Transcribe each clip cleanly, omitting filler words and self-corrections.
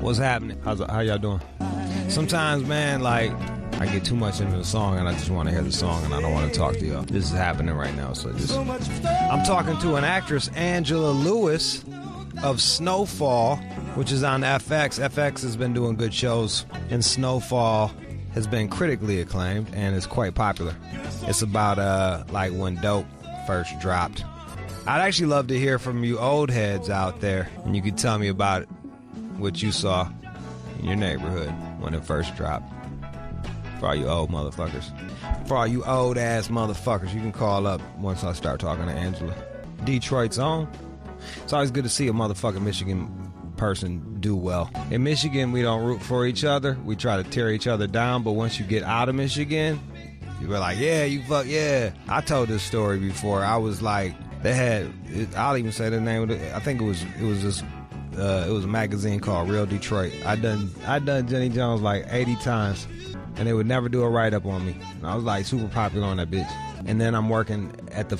What's happening? How y'all doing? Sometimes, man, like, I get too much into the song and I just want to hear the song and I don't want to talk to y'all. This is happening right now, so just... I'm talking to an actress, Angela Lewis, of Snowfall, which is on FX. FX has been doing good shows, and Snowfall has been critically acclaimed and is quite popular. It's about, like, when Dope first dropped. I'd actually love to hear from you old heads out there, and you could tell me about what you saw in your neighborhood when it first dropped. For all you old motherfuckers. For all you old ass motherfuckers, you can call up once I start talking to Angela. Detroit's own. It's always good to see a motherfucking Michigan person do well. In Michigan, we don't root for each other. We try to tear each other down, but once you get out of Michigan, you be like, yeah, you fuck, yeah. I told this story before. I was like, they had, I'll even say the name of it. I think it was a magazine called Real Detroit. I done Jenny Jones like 80 times, and they would never do a write-up on me. And I was like super popular on that bitch. And then I'm working at the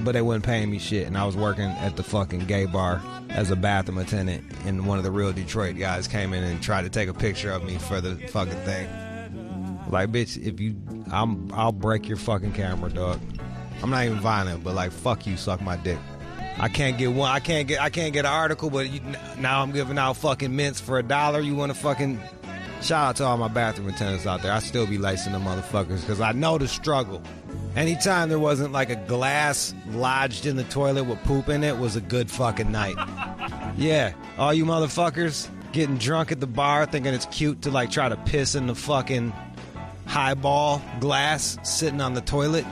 but they wasn't paying me shit. And I was working at the fucking gay bar as a bathroom attendant, and one of the Real Detroit guys came in and tried to take a picture of me for the fucking thing. Like, bitch, I'll break your fucking camera, dog. I'm not even violent, but like, fuck you, suck my dick. I can't get an article, but now I'm giving out fucking mints for $1. You want to fucking... Shout out to all my bathroom attendants out there. I still be lacing them motherfuckers because I know the struggle. Anytime there wasn't like a glass lodged in the toilet with poop in it was a good fucking night. Yeah, all you motherfuckers getting drunk at the bar thinking it's cute to like try to piss in the fucking highball glass sitting on the toilet.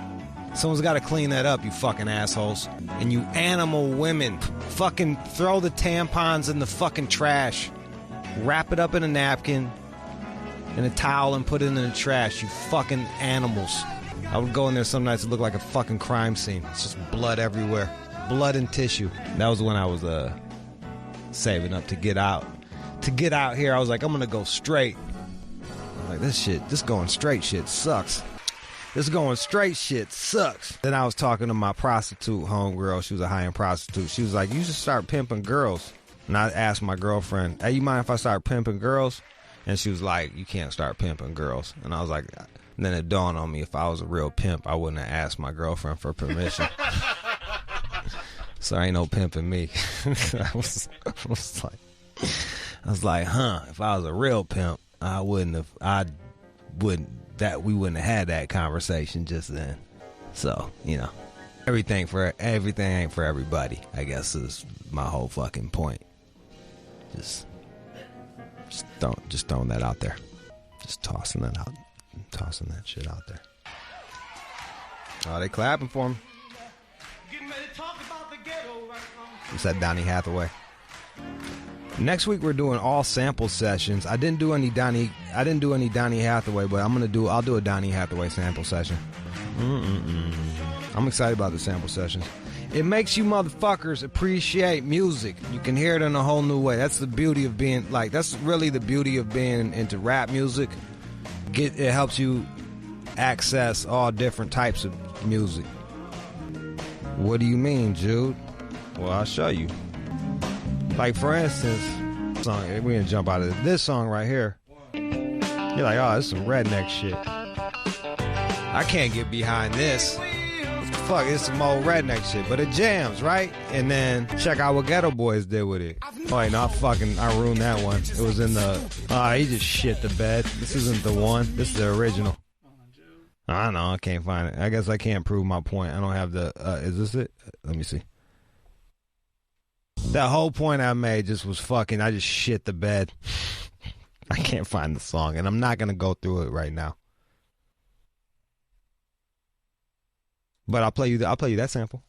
Someone's got to clean that up, you fucking assholes. And you animal women, fucking throw the tampons in the fucking trash. Wrap it up in a napkin, in a towel, and put it in the trash, you fucking animals. I would go in there some nights, it looked like a fucking crime scene. It's just blood everywhere. Blood and tissue. That was when I was saving up to get out. To get out here, I was like, I'm going to go straight. I was like, this going straight shit sucks. This going straight shit sucks. Then I was talking to my prostitute homegirl. She was a high-end prostitute. She was like, you should start pimping girls. And I asked my girlfriend, hey, you mind if I start pimping girls? And she was like, you can't start pimping girls. And I was like, and then it dawned on me, if I was a real pimp, I wouldn't have asked my girlfriend for permission. So ain't no pimping me. I was like, if I was a real pimp, we wouldn't have had that conversation just then. So, you know, everything ain't for everybody, I guess is my whole fucking point. Just throwing that out there. Just tossing that out. Tossing that shit out there. Oh, they clapping for me. It's that Donny Hathaway. Next week we're doing all sample sessions. I didn't do any Donny Hathaway, but I'll do a Donny Hathaway sample session. I'm excited about the sample sessions. It makes you motherfuckers appreciate music. You can hear it in a whole new way. That's the beauty of being, like, that's really the beauty of being into rap music. It helps you access all different types of music. What do you mean, Jude? Well, I'll show you. Like, for instance, we're going to jump out of this song right here. You're like, oh, this is some redneck shit. I can't get behind this. Fuck, it's some old redneck shit, but it jams, right? And then check out what Ghetto Boys did with it. Oh, wait, no, I ruined that one. It was in the, he just shit the bed. This isn't the one. This is the original. I don't know, I can't find it. I guess I can't prove my point. I don't have the, is this it? Let me see. That whole point I made just was fucking, I just shit the bed. I can't find the song, and I'm not going to go through it right now. But I'll play you that sample.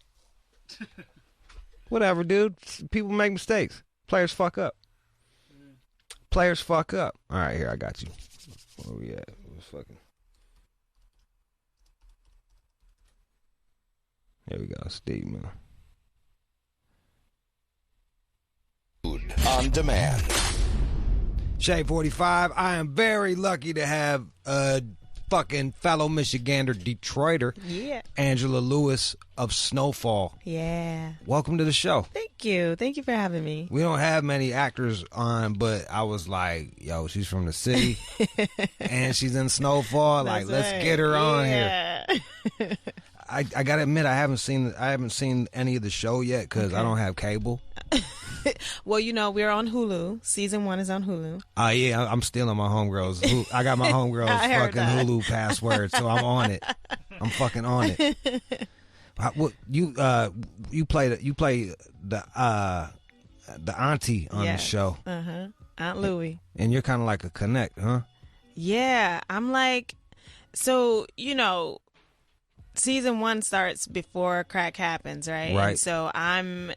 Whatever, dude. People make mistakes. Players fuck up. Players fuck up. All right, here, I got you. Where we at? What's fucking... Here we go, Steve Miller. On demand. Shade 45. I am very lucky to have fucking fellow Michigander, Detroiter, Angela Lewis of Snowfall. Yeah. Welcome to the show. Thank you. Thank you for having me. We don't have many actors on, but I was like, yo, she's from the city and she's in Snowfall. Like, let's get her on here. I gotta admit, I haven't seen any of the show yet because I don't have cable. Well, you know, we're on Hulu. Season 1 is on Hulu. Yeah, I'm stealing my homegirls. I got my homegirls fucking Hulu password, so I'm on it. I'm fucking on it. You play the auntie on the show. Aunt Louie. And you're kind of like a connect, huh? Yeah, I'm like, so, you know, season 1 starts before crack happens, right? Right. And so I'm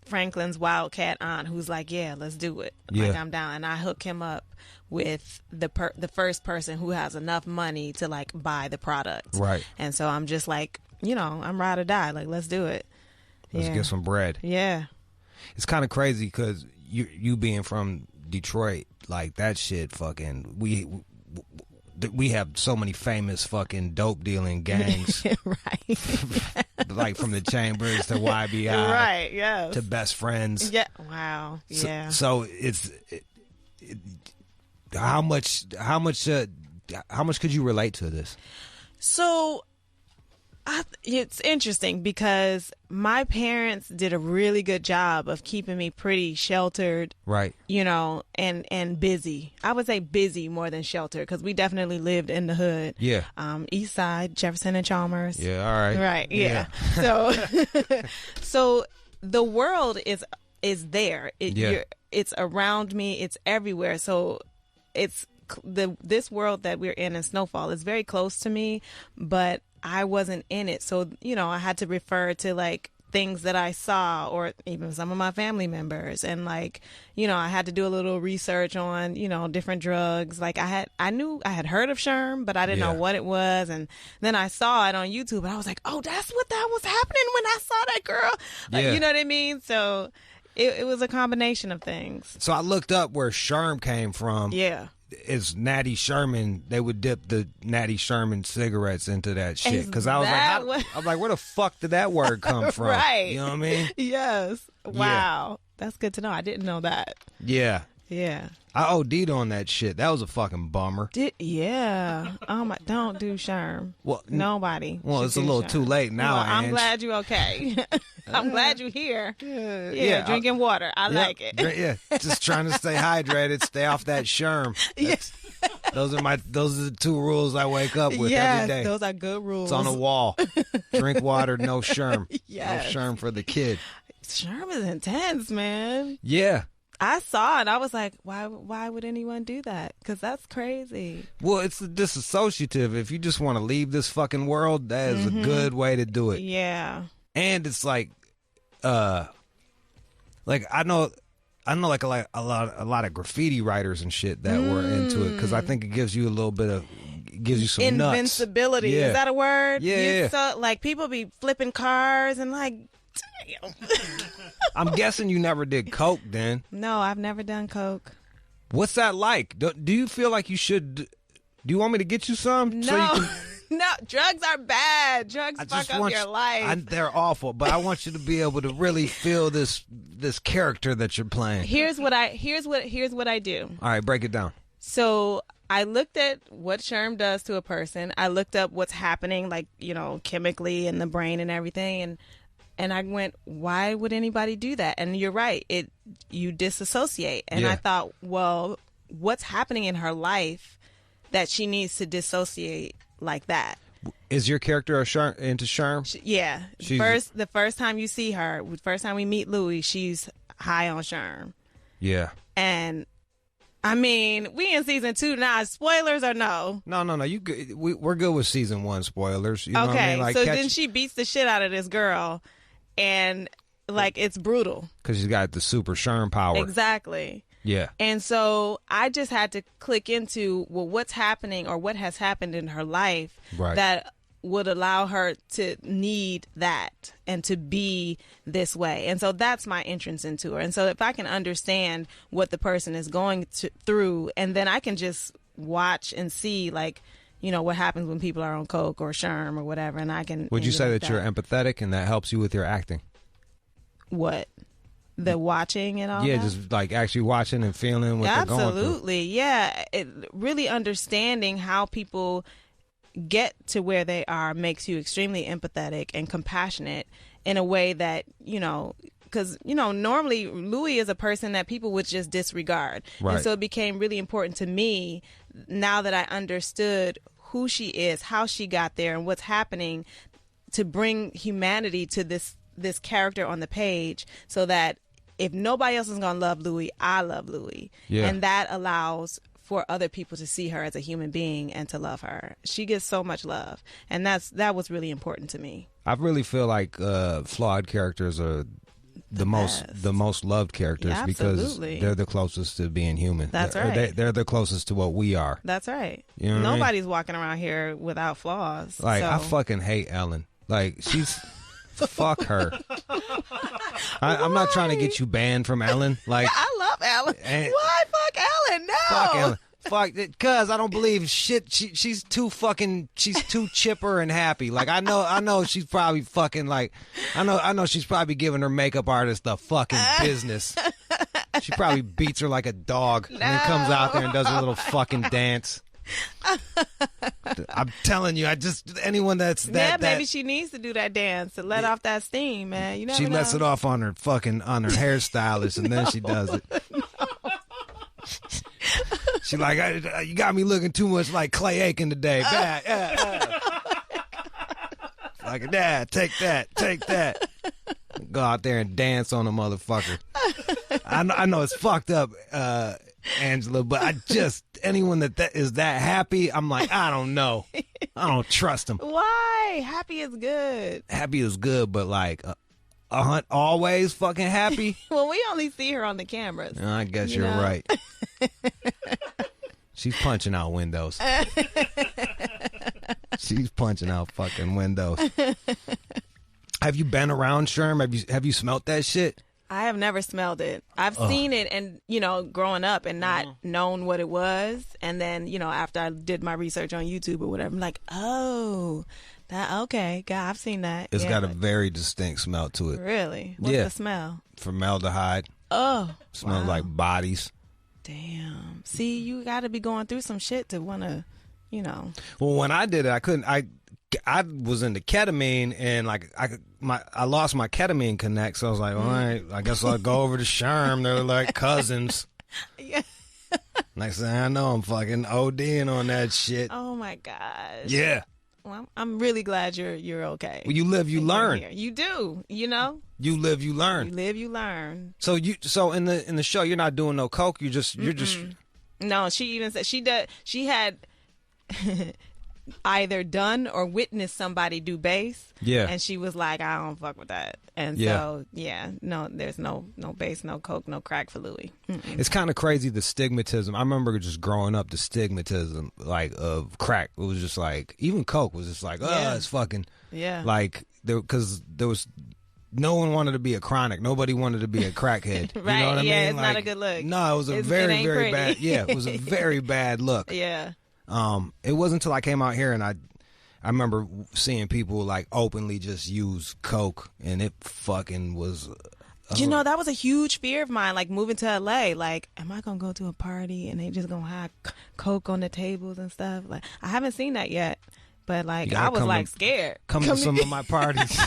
Franklin's wildcat aunt who's like, yeah, let's do it. Like, I'm down. And I hook him up with the first person who has enough money to like buy the product. Right. And so I'm just like, you know, I'm ride or die. Like, let's do it. Let's get some bread. Yeah. It's kind of crazy because you being from Detroit, like that shit fucking, we have so many famous fucking dope dealing gangs. Right. Like from the Chambers to YBI. Right, yes. To Best Friends. Yeah. Wow. Yeah. So how much could you relate to this? So it's interesting because my parents did a really good job of keeping me pretty sheltered, right? You know, and busy. I would say busy more than sheltered because we definitely lived in the hood. Yeah. East Side, Jefferson and Chalmers. Yeah. All right. Right. Yeah. So the world is there. It's around me. It's everywhere. So it's this world that we're in Snowfall is very close to me, but I wasn't in it. So, you know, I had to refer to like things that I saw or even some of my family members. And like, you know, I had to do a little research on, you know, different drugs. Like I knew I had heard of Sherm, but I didn't know what it was. And then I saw it on YouTube and I was like, oh, that's what that was happening when I saw that girl. Like, you know what I mean? So it was a combination of things. So I looked up where Sherm came from. Yeah. It's Natty Sherman. They would dip the Natty Sherman cigarettes into that shit. Because I was like, where the fuck did that word come from? Right. You know what I mean? Yes. Wow. That's good to know. I didn't know that. Yeah. Yeah. I OD'd on that shit. That was a fucking bummer. Yeah. Oh my! Don't do Sherm. Well, nobody. Well, it's a little too late now. Well, I'm glad you're okay. I'm glad you're here. Yeah. Drinking water. I like it. Yeah. Just trying to stay hydrated. Stay off that Sherm. Yes. Those are the 2 rules I wake up with every day. Those are good rules. It's on the wall. Drink water. No Sherm. Yes. No Sherm for the kid. Sherm is intense, man. Yeah. I saw it. I was like, why would anyone do that? Because that's crazy. Well, it's disassociative. If you just want to leave this fucking world, that is a good way to do it. Yeah. And it's like I know like a lot of graffiti writers and shit that were into it because I think it gives you a little bit of some invincibility. Nuts. Is that a word? Yeah. So, like people be flipping cars and like, damn. I'm guessing you never did coke then. No, I've never done coke. What's that like? Do you feel like you should? Do you want me to get you some? No. No, drugs are bad. Drugs fuck up your life. They're awful, but I want you to be able to really feel this character that you're playing. Here's what I do. All right, break it down. So I looked at what Sherm does to a person. I looked up what's happening, like, you know, chemically in the brain and everything, and I went, why would anybody do that? And you're right, you disassociate. And I thought, well, what's happening in her life that she needs to dissociate like that? Is your character into Sherm? Yeah. The first time you see her, first time we meet Louie, she's high on Sherm. Yeah. And I mean, we in season 2 now. Spoilers or no? No. You good? We're good with season 1 spoilers. You know what I mean? Like, so then she beats the shit out of this girl, and like it's brutal because she's got the super Sherm power. Exactly. Yeah. And so I just had to click into, well, what's happening or what has happened in her life that would allow her to need that and to be this way. And so that's my entrance into her. And so if I can understand what the person is going through, and then I can just watch and see, like, what happens when people are on coke or sherm or whatever, and I can. Would you say that you're empathetic and that helps you with your acting? What? The watching and all yeah, that? just like actually watching and feeling what they're going through. Absolutely, yeah. Really understanding how people get to where they are makes you extremely empathetic and compassionate in a way that, because, normally Louis is a person that people would just disregard. Right. And so it became really important to me now that I understood who she is, how she got there, and what's happening to bring humanity to this character on the page, so that if nobody else is going to love Louis, I love Louis. Yeah. And that allows for other people to see her as a human being and to love her. She gets so much love. And that was really important to me. I really feel like flawed characters are the most loved characters, Yeah, because they're the closest to being human. That's right. They're the closest to what we are. That's right. You know what I mean? Nobody's walking around here without flaws. Like, so. I fucking hate Ellen. Like, she's... Fuck her. I'm not trying to get you banned from Ellen. Like, I love Ellen. Why? Fuck Ellen. No. Fuck Ellen. Fuck, because I don't believe shit. She's too chipper and happy. Like, I know she's probably fucking like, I know she's probably giving her makeup artist the fucking business. She probably beats her like a dog, and then comes out there and does a little fucking dance. I'm telling you, anyone that's that. Yeah, maybe she needs to do that dance to let off that steam, man. You never she know. lets it off on her hairstylist, and then she does it. She like, you got me looking too much like Clay Aiken today. Like, Dad, take that. Go out there and dance on a motherfucker. I know it's fucked up, Angela, but anyone that is that happy, I'm like, I don't know. I don't trust them. Why? Happy is good. Happy is good, but like, always fucking happy? Well, we only see her on the cameras. I guess you're right. She's punching out windows. She's punching out fucking windows. Have you been around Sherm? Have you smelt that shit? I have never smelled it. I've seen it and, growing up and not known what it was. And then, after I did my research on YouTube or whatever, I'm like, oh, okay. God, I've seen that. It's got a very distinct smell to it. Really? What's the smell? Formaldehyde. Oh. Smells like bodies. Damn. See, you got to be going through some shit to want to, Well, when I did it, I was into ketamine, and like I lost my ketamine connect, so I was like, all right, I guess I'll go over to Sherm. They're like cousins. Yeah. Next thing I know, I'm fucking ODing on that shit. Oh my gosh. Yeah. Well, I'm really glad you're okay. Well, you live, you learn. You do, You live, you learn. You live, you learn. So in the show, you're not doing no coke. You're just. No, she even said she had either done or witnessed somebody do bass. Yeah. And she was like, I don't fuck with that. And so, no, there's no bass, no coke, no crack for Louis. It's kind of crazy, the stigmatism. I remember just growing up, the stigmatism, like, of crack. It was just like, even coke was just like, it's fucking. Yeah. Like, because there was. No one wanted to be a chronic. Nobody wanted to be a crackhead. Right. You know what I mean? It's not a good look. No, it was a very, very bad. Yeah, it was a very bad look. Yeah. It wasn't until I came out here and I remember seeing people like openly just use coke, and it fucking was. That was a huge fear of mine. Like moving to LA, like, am I gonna go to a party and they just gonna have coke on the tables and stuff? Like, I haven't seen that yet, but like, I was like scared. Come to some of my parties.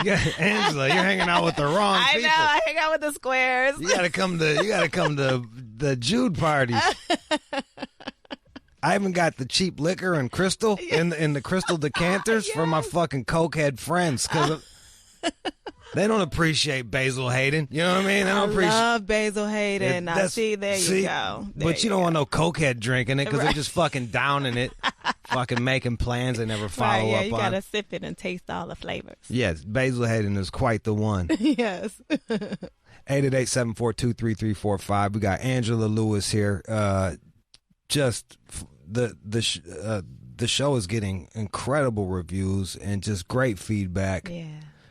Yeah, Angela, you're hanging out with the wrong people. I know, I hang out with the squares. You gotta come to the Jude parties. I even got the cheap liquor and crystal in the crystal decanters for my fucking cokehead friends, because they don't appreciate Basil Hayden. You know what I mean? They don't appreciate. I love Basil Hayden. There you go. But you don't want no cokehead drinking it, because they're just fucking downing it, fucking making plans they never follow up on. You gotta sip it and taste all the flavors. Yes, Basil Hayden is quite the one. Yes. 888-742-3345. We got Angela Lewis here. Just the show is getting incredible reviews and just great feedback. Yeah.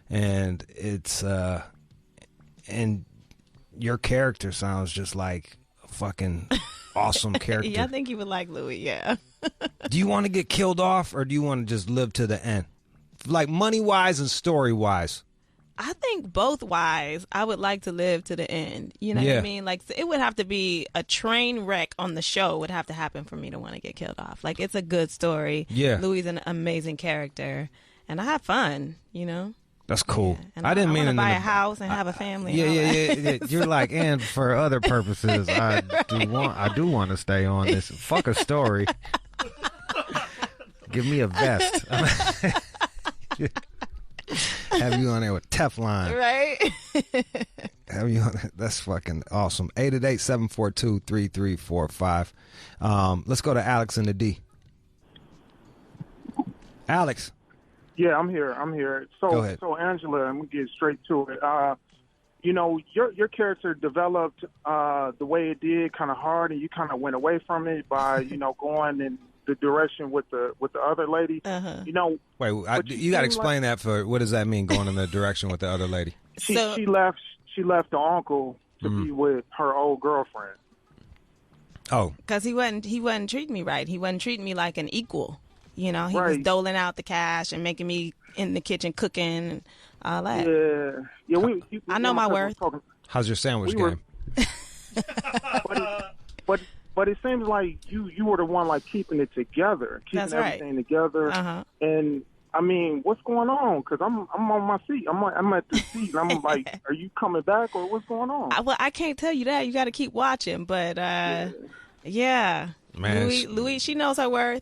And it's and your character sounds just like a fucking awesome character. Yeah, I think you would like Louis, yeah. Do you want to get killed off, or do you want to just live to the end? Like, money-wise and story-wise. I think both wise. I would like to live to the end. You know what I mean? Like, it would have to be a train wreck on the show would have to happen for me to want to get killed off. Like, it's a good story. Yeah. Louis is an amazing character. And I have fun, you know? That's cool. Yeah. And I didn't mean to buy a house and have a family. Yeah. You're like, and for other purposes, I do want to stay on this. Fuck a story. Give me a vest. Have you on there with Teflon. Right? Have you on there? That's fucking awesome. 888-742-3345. Let's go to Alex in the D. Alex. Yeah, I'm here. Go ahead. So Angela, I'm gonna get straight to it. You know, your character developed the way it did kind of hard, and you kind of went away from it by, you know, going in the direction with the other lady. You know, wait, you got to explain that. For what does that mean, going in the direction with the other lady? She left the uncle to be with her old girlfriend. Oh, because he wasn't treating me right. He wasn't treating me like an equal. You know, he was Right. doling out the cash and making me in the kitchen cooking and all that. Yeah. I know my worth. how's your sandwich game? But it seems like you were the one like keeping it together, keeping That's right. everything together. And I mean, what's going on? Because I'm on my seat. I'm at the seat, and I'm like, are you coming back or what's going on? Well, I can't tell you that. You got to keep watching. But yeah. Man, Louis, she knows her worth.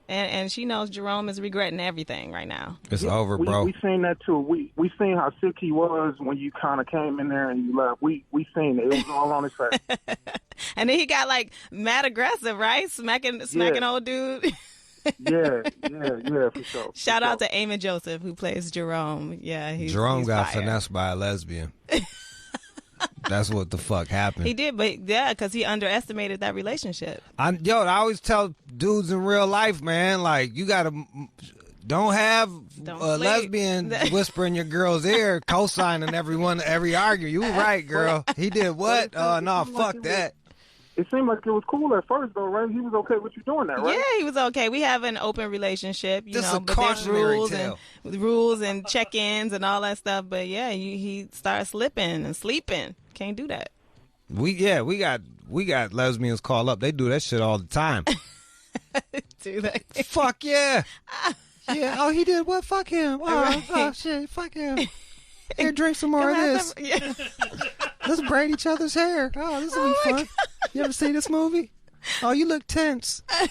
And she knows Jerome is regretting everything right now. It's over, bro. We seen that too. We seen how sick he was when you kind of came in there and you left. We seen it. It was all on his face. And then he got like mad aggressive, right? Smacking old dude. yeah, for sure. Shout out to Eamon Joseph, who plays Jerome. Yeah, Jerome got fire. finessed by a lesbian. That's what the fuck happened. He did, but yeah, because he underestimated that relationship. I always tell dudes in real life, man, like, you gotta don't have a lesbian whispering your girl's ear, co-signing every argument. You right, girl. He did what? No, fuck that. It seemed like it was cool at first, though, right? He was okay with you doing that, right? Yeah, he was okay. We have an open relationship, you This know, a but there's cautionary rules tale. and rules and check-ins and all that stuff. But yeah, he started slipping and sleeping. Can't do that. We got lesbians call up. They do that shit all the time. Do that. Fuck yeah. Yeah. Oh, he did what? Fuck him. Oh shit. Fuck him. Here, drink some more of this. Let's braid each other's hair. Oh, this will be fun. God. You ever see this movie? Oh, you look tense. Oh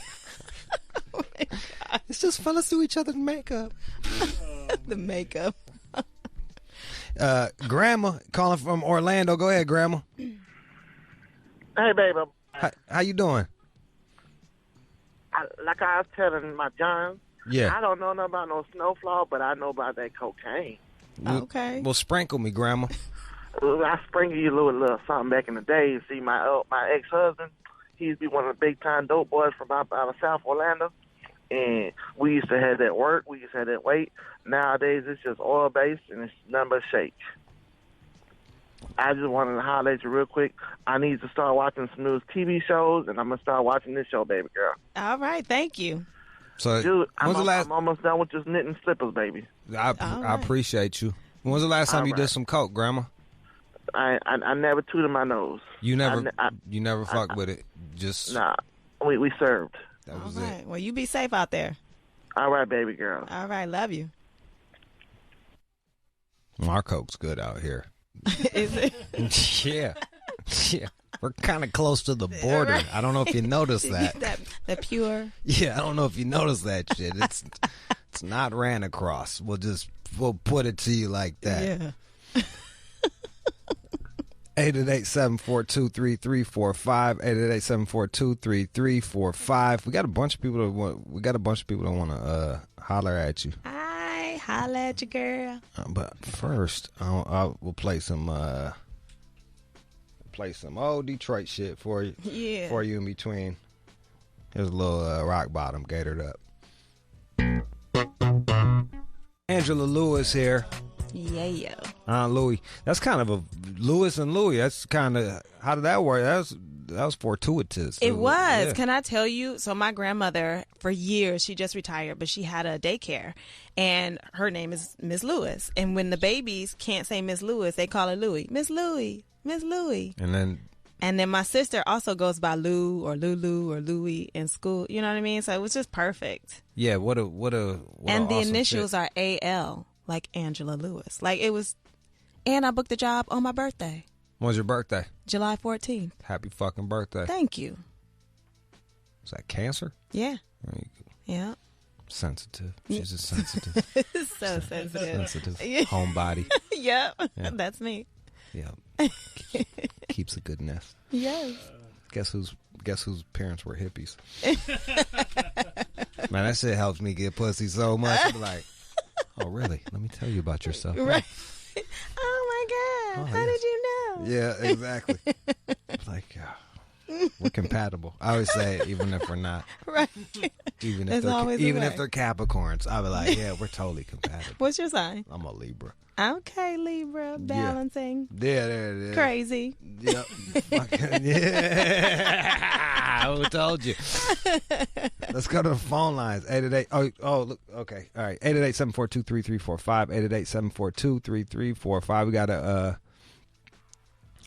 my God. It's just fun. Let's do each other's makeup. The makeup. Grandma calling from Orlando. Go ahead, Grandma. Hey, baby. How you doing? Like I was telling my John, Yeah. I don't know nothing about no snowfall, but I know about that cocaine. Okay. Well, sprinkle me, Grandma. I sprinkle you a little something back in the day. See, my ex-husband, he used to be one of the big-time dope boys from out of South Orlando. And we used to have that work. We used to have that weight. Nowadays, it's just oil-based, and it's nothing but shake. I just wanted to holler at you real quick. I need to start watching some new TV shows, and I'm going to start watching this show, baby girl. All right. Thank you. So, Dude, when's the last? I'm almost done with just knitting slippers, baby. I appreciate you. When was the last time you did some coke, Grandma? I never tooted my nose. You never fucked with it. Just Nah, we served. That All was right. it. Well, you be safe out there. All right, baby girl. All right. Love you. Well, our coke's good out here. Is it? Yeah. We're kind of close to the border. Right. I don't know if you noticed that. that pure. Yeah, I don't know if you noticed that shit. It's not ran across. We'll put it to you like that. Yeah. 888-742-3345. 888-742-3345. We got a bunch of people that want to holler at you. Hi, holla at you, girl. But first, we'll play some old Detroit shit for you. Yeah. For you in between. Here's a little Rock Bottom, Gated Up. Angela Lewis here. Yeah. Louis. That's kind of a Lewis and Louis. That's kind of, how did that work? fortuitous. It was. Yeah. Can I tell you? So my grandmother, for years, she just retired, but she had a daycare, and her name is Miss Lewis. And when the babies can't say Miss Lewis, they call her Louie. Miss Louie, Miss Louie. And then my sister also goes by Lou or Lulu or Louie in school. You know what I mean? So it was just perfect. Yeah. What a and the awesome initials shit. are AL, like Angela Lewis. Like it was. And I booked the job on my birthday. When's your birthday? July 14th. Happy fucking birthday. Thank you. Is that cancer? Yeah. Yeah. Sensitive. She's just sensitive. So sensitive. Sensitive. Yeah. Homebody. Yep. Yeah. That's me. Yeah. Keeps a good nest. Yes. Guess whose parents were hippies? Man, that shit helps me get pussy so much. I'm like, oh really? Let me tell you about yourself. Right. Oh my God. How did you know? Yeah, exactly. Like, we're compatible. I always say it, even if we're not. Right. Even if they're Capricorns, I'll be like, yeah, we're totally compatible. What's your sign? I'm a Libra. Okay, Libra. Balancing. Yeah, there it is. Crazy. Yep. Fucking, yeah. Who told you? Let's go to the phone lines. 888. Oh, look. Okay. All right. 888-742-3345. 888-742-3345. We got a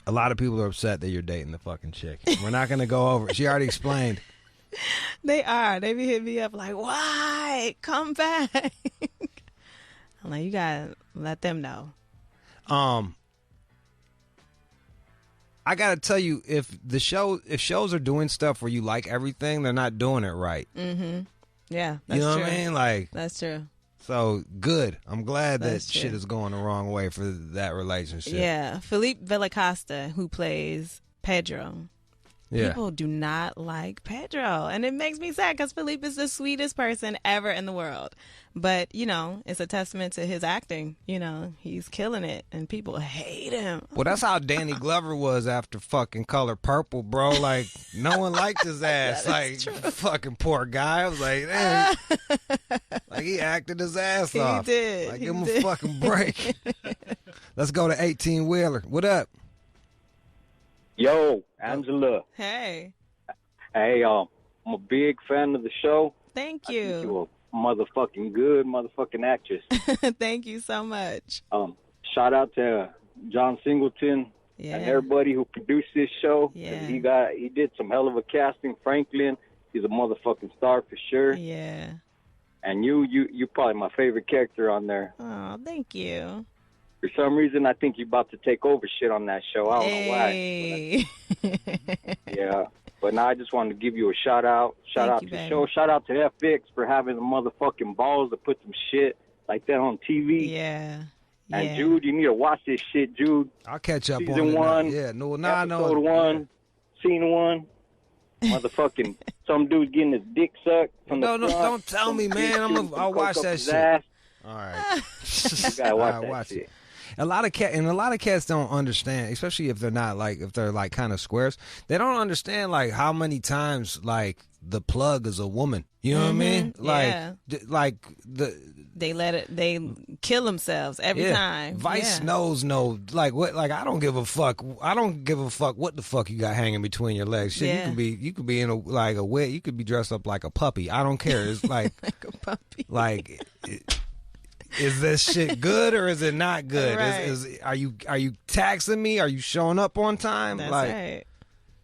lot of people are upset that you're dating the fucking chick. We're not going to go over it. She already explained. They are. They be hitting me up like, why? Come back. I'm like, you gotta let them know. I gotta tell you, if shows are doing stuff where you like everything, they're not doing it right. Mm-hmm. Yeah, that's you know true. what I mean? Like, that's true. So good. I'm glad That's that true. shit is going the wrong way for that relationship. Yeah, Felipe Villacosta, who plays Pedro. Yeah. People do not like Pedro, and it makes me sad because Felipe is the sweetest person ever in the world. But, you know, it's a testament to his acting. You know, he's killing it, and people hate him. Well, that's how Danny Glover was after fucking Color Purple, bro. Like, no one liked his ass. Like, fucking poor guy. I was like, damn. Like, he acted his ass off. He did. Like, give him a fucking break. Let's go to 18-wheeler. What up? Yo, Angela. Hey. Hey, I'm a big fan of the show. Thank I think you. you're a motherfucking good motherfucking actress. Thank you so much. Shout out to John Singleton and everybody who produced this show. Yeah. He did some hell of a casting. Franklin, he's a motherfucking star for sure. Yeah. And you're probably my favorite character on there. Oh, thank you. For some reason, I think you're about to take over shit on that show. I don't know why. Yeah. But now I just wanted to give you a shout out. Shout out to the show. Shout out to FX for having the motherfucking balls to put some shit like that on TV. Yeah. And Jude, you need to watch this shit, Jude. I'll catch up Season on it. one. Yeah, Episode 1, scene 1. Motherfucking some dude getting his dick sucked from the front. Don't tell me, man. I'll watch that shit. Ass. All right. You gotta watch that shit. It. A lot of cats don't understand, especially if they're kind of squares. They don't understand like how many times like the plug is a woman. You know what I mean? Like they kill themselves every time. Vice knows like what, like I don't give a fuck. I don't give a fuck what the fuck you got hanging between your legs. Shit, you could be in a wig. You could be dressed up like a puppy. I don't care. It's like like a puppy. Like. Is this shit good or is it not good? Right. Are you taxing me? Are you showing up on time? That's like, right.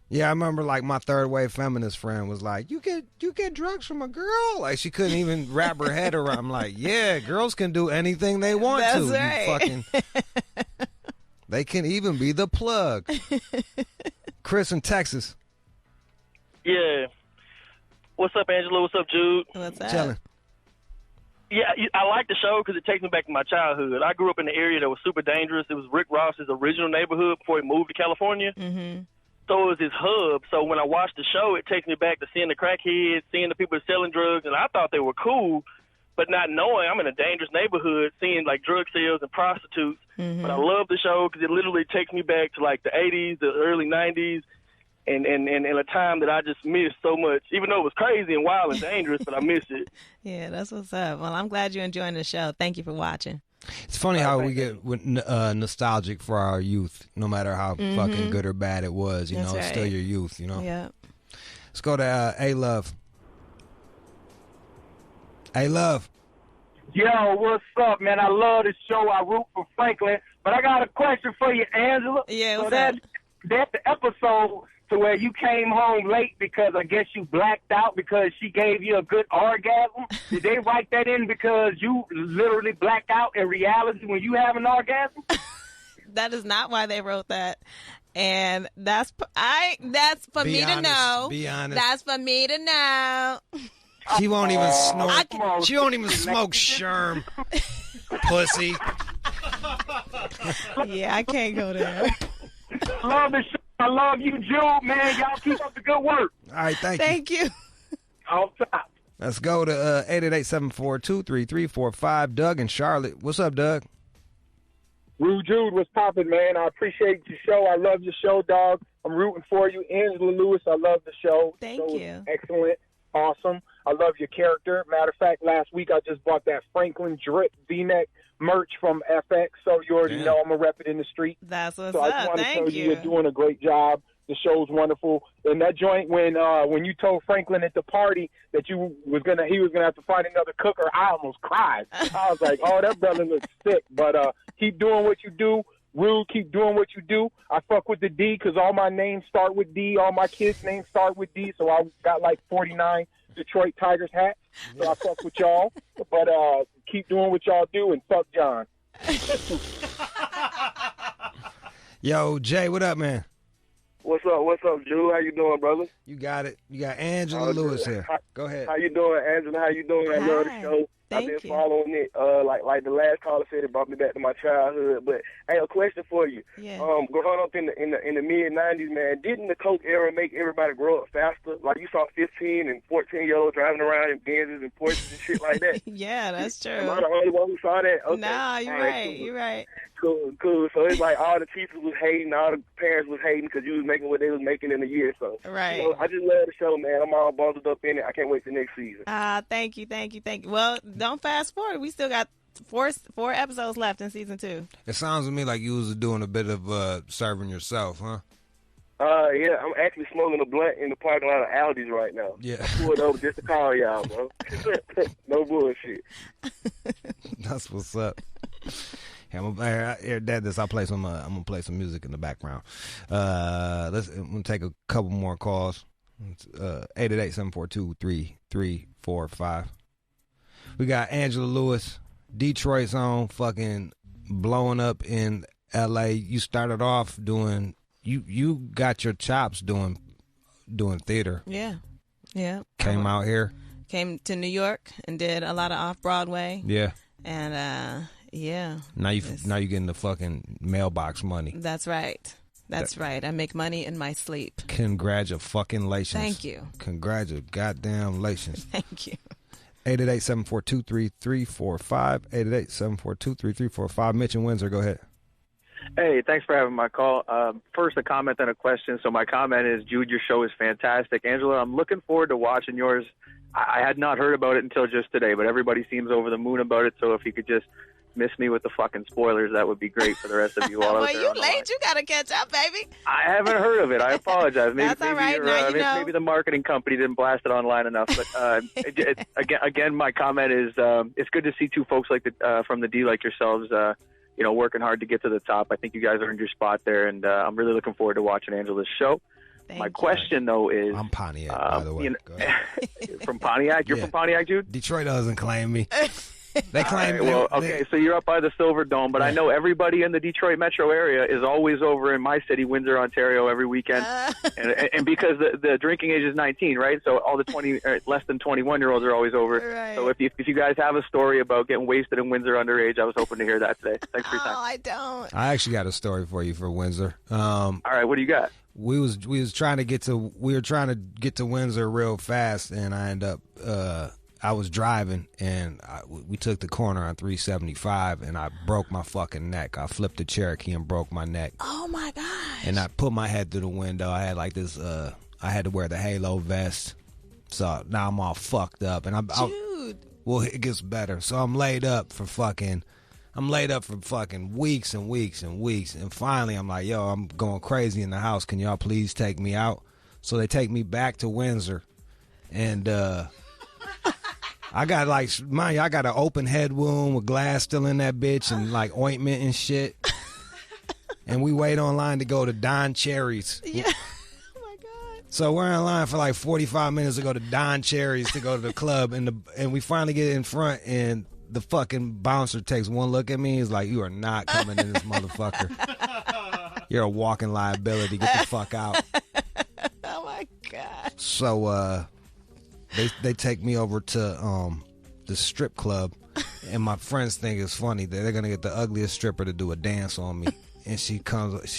Yeah, I remember like my third wave feminist friend was like, you get drugs from a girl? Like she couldn't even wrap her head around. I'm like, yeah, girls can do anything they want That's to. Right. You fucking, they can even be the plug. Chris in Texas. Yeah. What's up, Angela? What's up, Jude? What's up? Chilling. Yeah, I like the show because it takes me back to my childhood. I grew up in an area that was super dangerous. It was Rick Ross's original neighborhood before he moved to California. Mm-hmm. So it was his hub. So when I watched the show, it takes me back to seeing the crackheads, seeing the people selling drugs, and I thought they were cool, but not knowing I'm in a dangerous neighborhood, seeing like drug sales and prostitutes. Mm-hmm. But I love the show because it literally takes me back to like the 80s, the early 90s. And a time that I just missed so much, even though it was crazy and wild and dangerous, but I missed it. Yeah, that's what's up. Well, I'm glad you're enjoying the show. Thank you for watching. It's funny how we get nostalgic for our youth, no matter how fucking good or bad it was. You know, it's still your youth. You know. Yeah. Let's go to A-Love. A-Love. Yo, what's up, man? I love the show. I root for Franklin. But I got a question for you, Angela. Yeah, so that's the episode to where you came home late because I guess you blacked out because she gave you a good orgasm. Did they write that in because you literally blacked out in reality when you have an orgasm? That is not why they wrote that. And that's for me to know. Be honest. That's for me to know. She won't even snort. She won't even smoke Sherm. Pussy. Yeah, I can't go there. Love the show. I love you, Jude, man. Y'all keep up the good work. All right, thank you. On top. Let's go to 888-742-3345. Doug in Charlotte. What's up, Doug? Rude Jude, what's poppin', man? I appreciate your show. I love your show, dog. I'm rooting for you. Angela Lewis, I love the show. Thank you. Excellent. Awesome. I love your character. Matter of fact, last week I just bought that Franklin Drip V-neck merch from FX, so you already know I'm a rep it in the street. That's what's so up. I just want to tell you. You're doing a great job. The show's wonderful. And that joint when you told Franklin at the party that he was gonna have to find another cooker, I almost cried. I was like, oh, that brother looks sick. But keep doing what you do. Rude, keep doing what you do. I fuck with the D because all my names start with D. All my kids' names start with D. So I got like 49 Detroit Tigers hats. So I fuck with y'all. But keep doing what y'all do and fuck John. Yo, Jay, what up, man? What's up, Jude? How you doing, brother? You got it. You got Angela Lewis here. Go ahead. How you doing, Angela? How you doing? I love the show. I've been following it. Like the last caller said, it brought me back to my childhood. But I have a question for you. Yeah. Growing up in the mid '90s, man, didn't the Coke era make everybody grow up faster? Like you saw 15 and 14-year-olds driving around in Benzes and Porsches and shit like that. Yeah, that's true. Am I the only one who saw that? Okay. Nah, you're right. You're right. Cool. So it's like all the teachers was hating, all the parents was hating because you was making what they was making in a year. So right. You know, I just love the show, man. I'm all bundled up in it. I can't wait for next season. Thank you. Well, don't fast forward. We still got four episodes left in season 2. It sounds to me like you was doing a bit of serving yourself, huh? Yeah, I'm actually smoking a blunt in the parking lot of Aldi's right now. Yeah. I pulled over just to call y'all, bro. No bullshit. That's what's up. I'm gonna play some. I'm gonna play some music in the background. I'm gonna take a couple more calls. 888-742-3345. We got Angela Lewis, Detroit's own, fucking blowing up in L.A. You started off doing. You got your chops doing theater. Yeah. Came out here. Came to New York and did a lot of off-Broadway. Yeah. And yeah. Now you getting the fucking mailbox money. That's right. That's right. I make money in my sleep. Congratulations. Thank you. Congratulations. Thank you. 888-742-3345. 888-742-3345. Mitch and Windsor, go ahead. Hey, thanks for having my call. First, a comment and a question. So my comment is, Jude, your show is fantastic. Angela, I'm looking forward to watching yours. I had not heard about it until just today, but everybody seems over the moon about it. So if you could just miss me with the fucking spoilers, that would be great for the rest of you all. Well, you late. You got to catch up, baby. I haven't heard of it. I apologize. Maybe, that's all right. Now you know. Maybe the marketing company didn't blast it online enough. But again, my comment is it's good to see two folks like from the D like yourselves, working hard to get to the top. I think you guys earned your spot there, and I'm really looking forward to watching Angela's show. My question, though, is... I'm Pontiac, by the way. From Pontiac? You're from Pontiac, Jude? Detroit doesn't claim me. They claim me. Well, okay, so you're up by the Silver Dome, but I know everybody in the Detroit metro area is always over in my city, Windsor, Ontario, every weekend. And because the drinking age is 19, right? So all the less than 21-year-olds are always over. Right. So if you guys have a story about getting wasted in Windsor underage, I was hoping to hear that today. Thanks for your time. I don't. I actually got a story for you for Windsor. All right, what do you got? We were trying to get to Windsor real fast, and I was driving, and we took the corner on 375, and I broke my fucking neck. I flipped the Cherokee and broke my neck. Oh my gosh! And I put my head through the window. I had like this. I had to wear the halo vest, so now I'm all fucked up. And Jude. well, it gets better. So I'm laid up for fucking I'm laid up for fucking weeks and weeks and weeks. And finally, I'm like, yo, I'm going crazy in the house. Can y'all please take me out? So they take me back to Windsor. And I got like, mind you, I got an open head wound with glass still in that bitch and like ointment and shit. And we wait online to go to Don Cherry's. Yeah. Oh my God. So we're in line for like 45 minutes to go to Don Cherry's to go to the club. And we finally get in front and the fucking bouncer takes one look at me. He's like, you are not coming in this motherfucker. You're a walking liability. Get the fuck out. Oh my God. So they take me over to the strip club, and my friends think it's funny that they're gonna get the ugliest stripper to do a dance on me. And she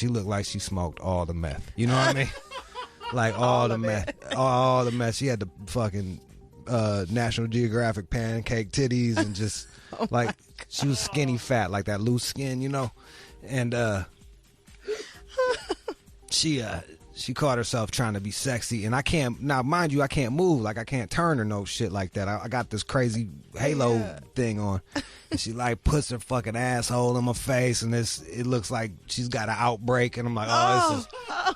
looked like she smoked all the meth. You know what I mean? Like all the meth. All the meth. She had the fucking National Geographic pancake titties and just like she was skinny fat, like that loose skin, you know. And she caught herself trying to be sexy, and I can't. Now, mind you, I can't move, like I can't turn or no shit like that. I got this crazy halo thing on, and she like puts her fucking asshole in my face, and it looks like she's got an outbreak, and I'm like,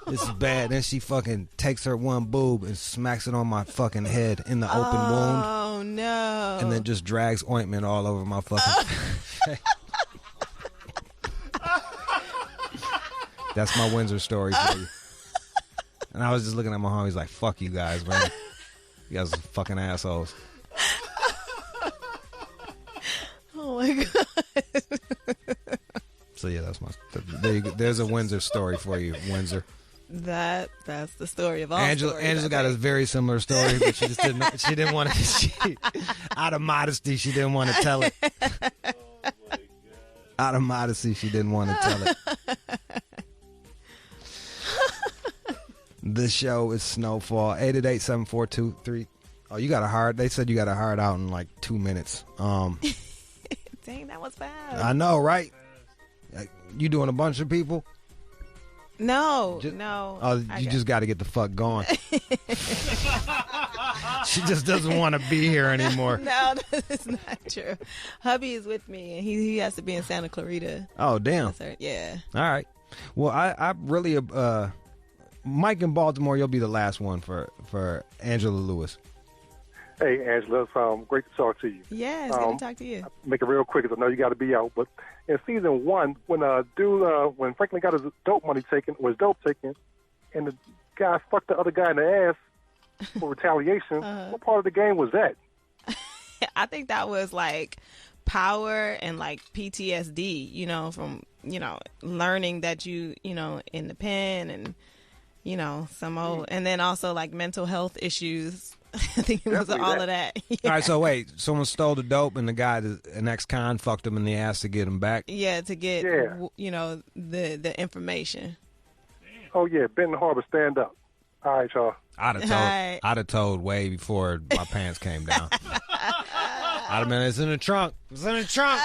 this is bad. Then she fucking takes her one boob and smacks it on my fucking head in the open wound. Oh no! And then just drags ointment all over my fucking face. That's my Windsor story for you. And I was just looking at my homies like, fuck you guys, man. You guys are fucking assholes. Oh my God. So yeah, that's there's a Windsor story for you, Windsor. That's the story of all stories. Angela got a very similar story, but she just didn't. She didn't want to. Out of modesty, she didn't want to tell it. Out of modesty, she didn't want to tell it. This show is Snowfall. 888-742-3. Oh, you got a hard. They said you got a hard out in like 2 minutes. Dang, that was fast. I know, right? You doing a bunch of people? No. Oh, you just got to get the fuck going. She just doesn't want to be here anymore. No, that's not true. Hubby is with me, and he has to be in Santa Clarita. Oh, damn. Yeah. All right. Well, I really Mike in Baltimore, you'll be the last one for Angela Lewis. Hey, Angela, it's great to talk to you. Yeah, it's good to talk to you. Make it real quick because I know you got to be out. But in season 1, when when Franklin got his dope taken, and the guy fucked the other guy in the ass for retaliation, what part of the game was that? I think that was like power and like PTSD, from, learning that you in the pen and, some old, and then also like mental health issues. I think it was all of that. Yeah. All right, so wait, someone stole the dope and the guy, an ex-con, fucked him in the ass to get him back? Yeah, to get, the information. Oh, yeah, Benton Harbor, stand up. All right, y'all. I'd have told way before my pants came down. I'd have been, it's in the trunk. It's in the trunk.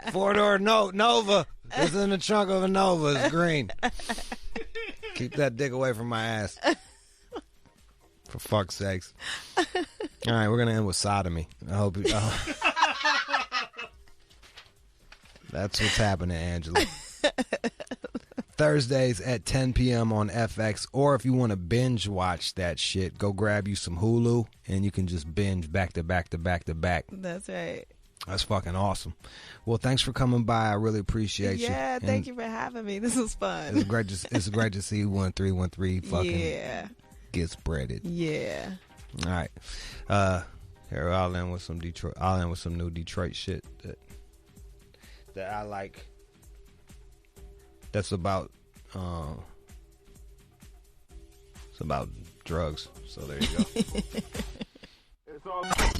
4-door Nova. It's in the trunk of a Nova. It's green. Keep that dick away from my ass. For fuck's sakes. All right, we're going to end with sodomy. I hope you... That's what's happening, Angela. Thursdays at 10 p.m. on FX, or if you want to binge watch that shit, go grab you some Hulu, and you can just binge back to back to back to back. That's right. That's fucking awesome. Well, thanks for coming by. I really appreciate you. Yeah, thank you for having me. This was fun. It's great to see 1313 fucking get spreaded. Yeah. All right. Here, I'll end with some Detroit. I'll end with some new Detroit shit that I like. That's about it's about drugs. So there you go.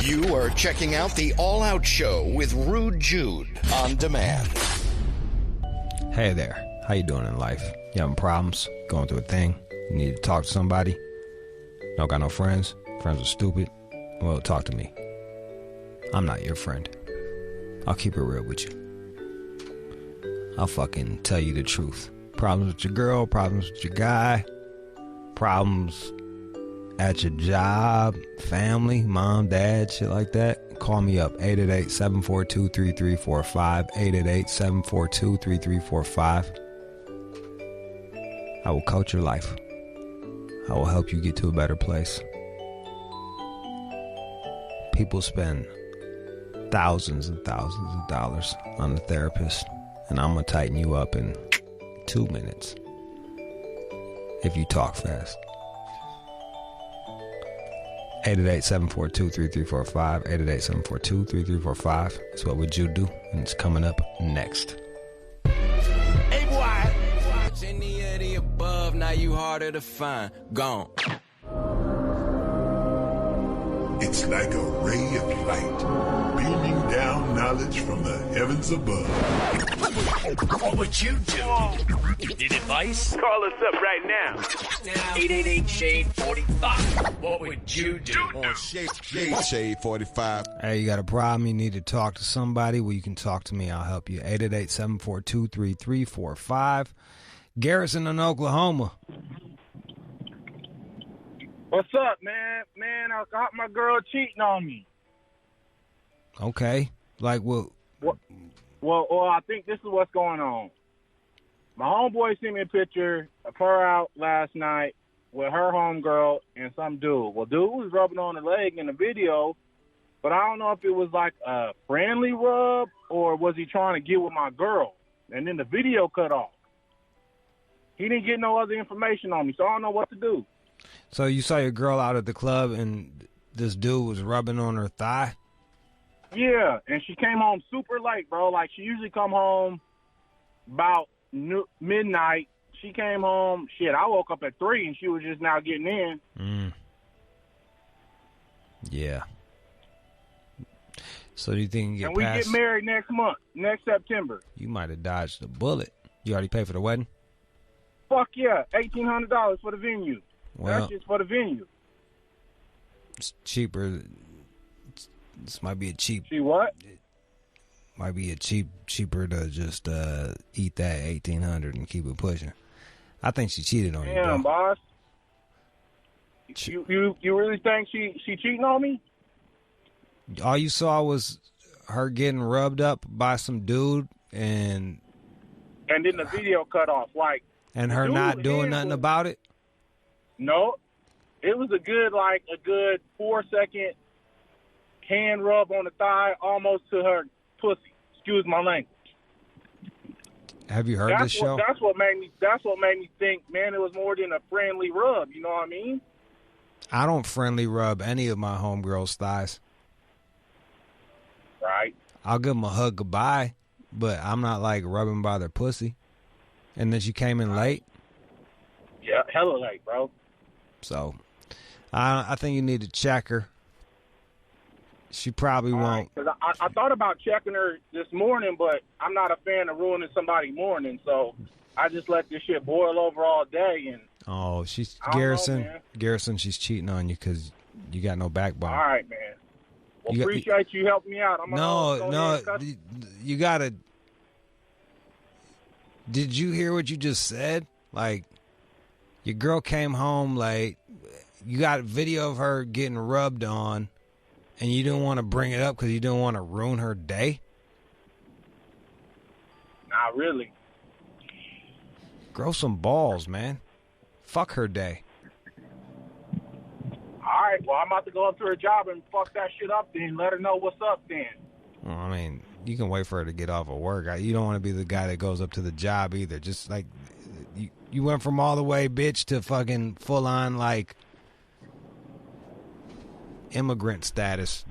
You are checking out the All Out Show with Rude Jude on demand. Hey there. How you doing in life? You having problems? Going through a thing? You need to talk to somebody? Don't got no friends? Friends are stupid? Well, talk to me. I'm not your friend. I'll keep it real with you. I'll fucking tell you the truth. Problems with your girl, problems with your guy, problems at your job, family, mom, dad, shit like that. call me up, 888-742-3345, 888-742-3345. I will coach your life. I will help you get to a better place. People spend thousands and thousands of dollars on a therapist, and I'm going to tighten you up in 2 minutes if you talk fast. 888-742-3345, 888-742-3345. That's what would Jude do, and it's coming up next. Hey, boy. Any of the above, now you harder to find. Gone. It's like a ray of light, beaming down knowledge from the heavens above. What would you do? Need advice? Call us up right now. 888-SHADE-45. What would you do? Shade 45. Hey, you got a problem? You need to talk to somebody? Well, you can talk to me. I'll help you. 888-742-3345. Garrison in Oklahoma. What's up, man? Man, I got my girl cheating on me. Okay. Like, what? Well, I think this is what's going on. My homeboy sent me a picture of her out last night with her homegirl and some dude. Well, dude was rubbing on her leg in the video, but I don't know if it was like a friendly rub or was he trying to get with my girl. And then the video cut off. He didn't get no other information on me, so I don't know what to do. So you saw your girl out at the club and this dude was rubbing on her thigh? Yeah, and she came home super late, bro. Like, she usually come home about midnight. She came home, I woke up at 3 and she was just now getting in. Yeah. So do you think you get past... get married next month, next September. You might have dodged a bullet. You already paid for the wedding? Fuck yeah, $1,800 for the venue. Well, that's just for the venue. It's cheaper. This might be a cheap. See what? Might be cheaper to just eat that $1,800 and keep it pushing. I think she cheated on you, bro. Damn, boss. You really think she cheating on me? All you saw was her getting rubbed up by some dude and then the video cut off, like. And her not doing nothing about it? No. It was a good 4-second hand rub on the thigh, almost to her pussy. Excuse my language. Have you heard this show? That's what made me think, man, it was more than a friendly rub. You know what I mean? I don't friendly rub any of my homegirls' thighs. Right. I'll give them a hug goodbye, but I'm not like rubbing by their pussy. And then she came in late? Yeah, hella late, bro. So, I think you need to check her. She probably won't. Right, I thought about checking her this morning, but I'm not a fan of ruining somebody's morning, so I just let this shit boil over all day. And she's Garrison. Garrison, she's cheating on you because you got no backbone. All right, man. Well, appreciate you helping me out. You gotta. Did you hear what you just said? Like, your girl came home late. You got a video of her getting rubbed on, and you didn't want to bring it up because you didn't want to ruin her day? Not really. Grow some balls, man. Fuck her day. All right, well, I'm about to go up to her job and fuck that shit up then. Let her know what's up then. Well, I mean, you can wait for her to get off of work. You don't want to be the guy that goes up to the job either. Just like, you went from all the way, bitch, to fucking full on, like, immigrant status.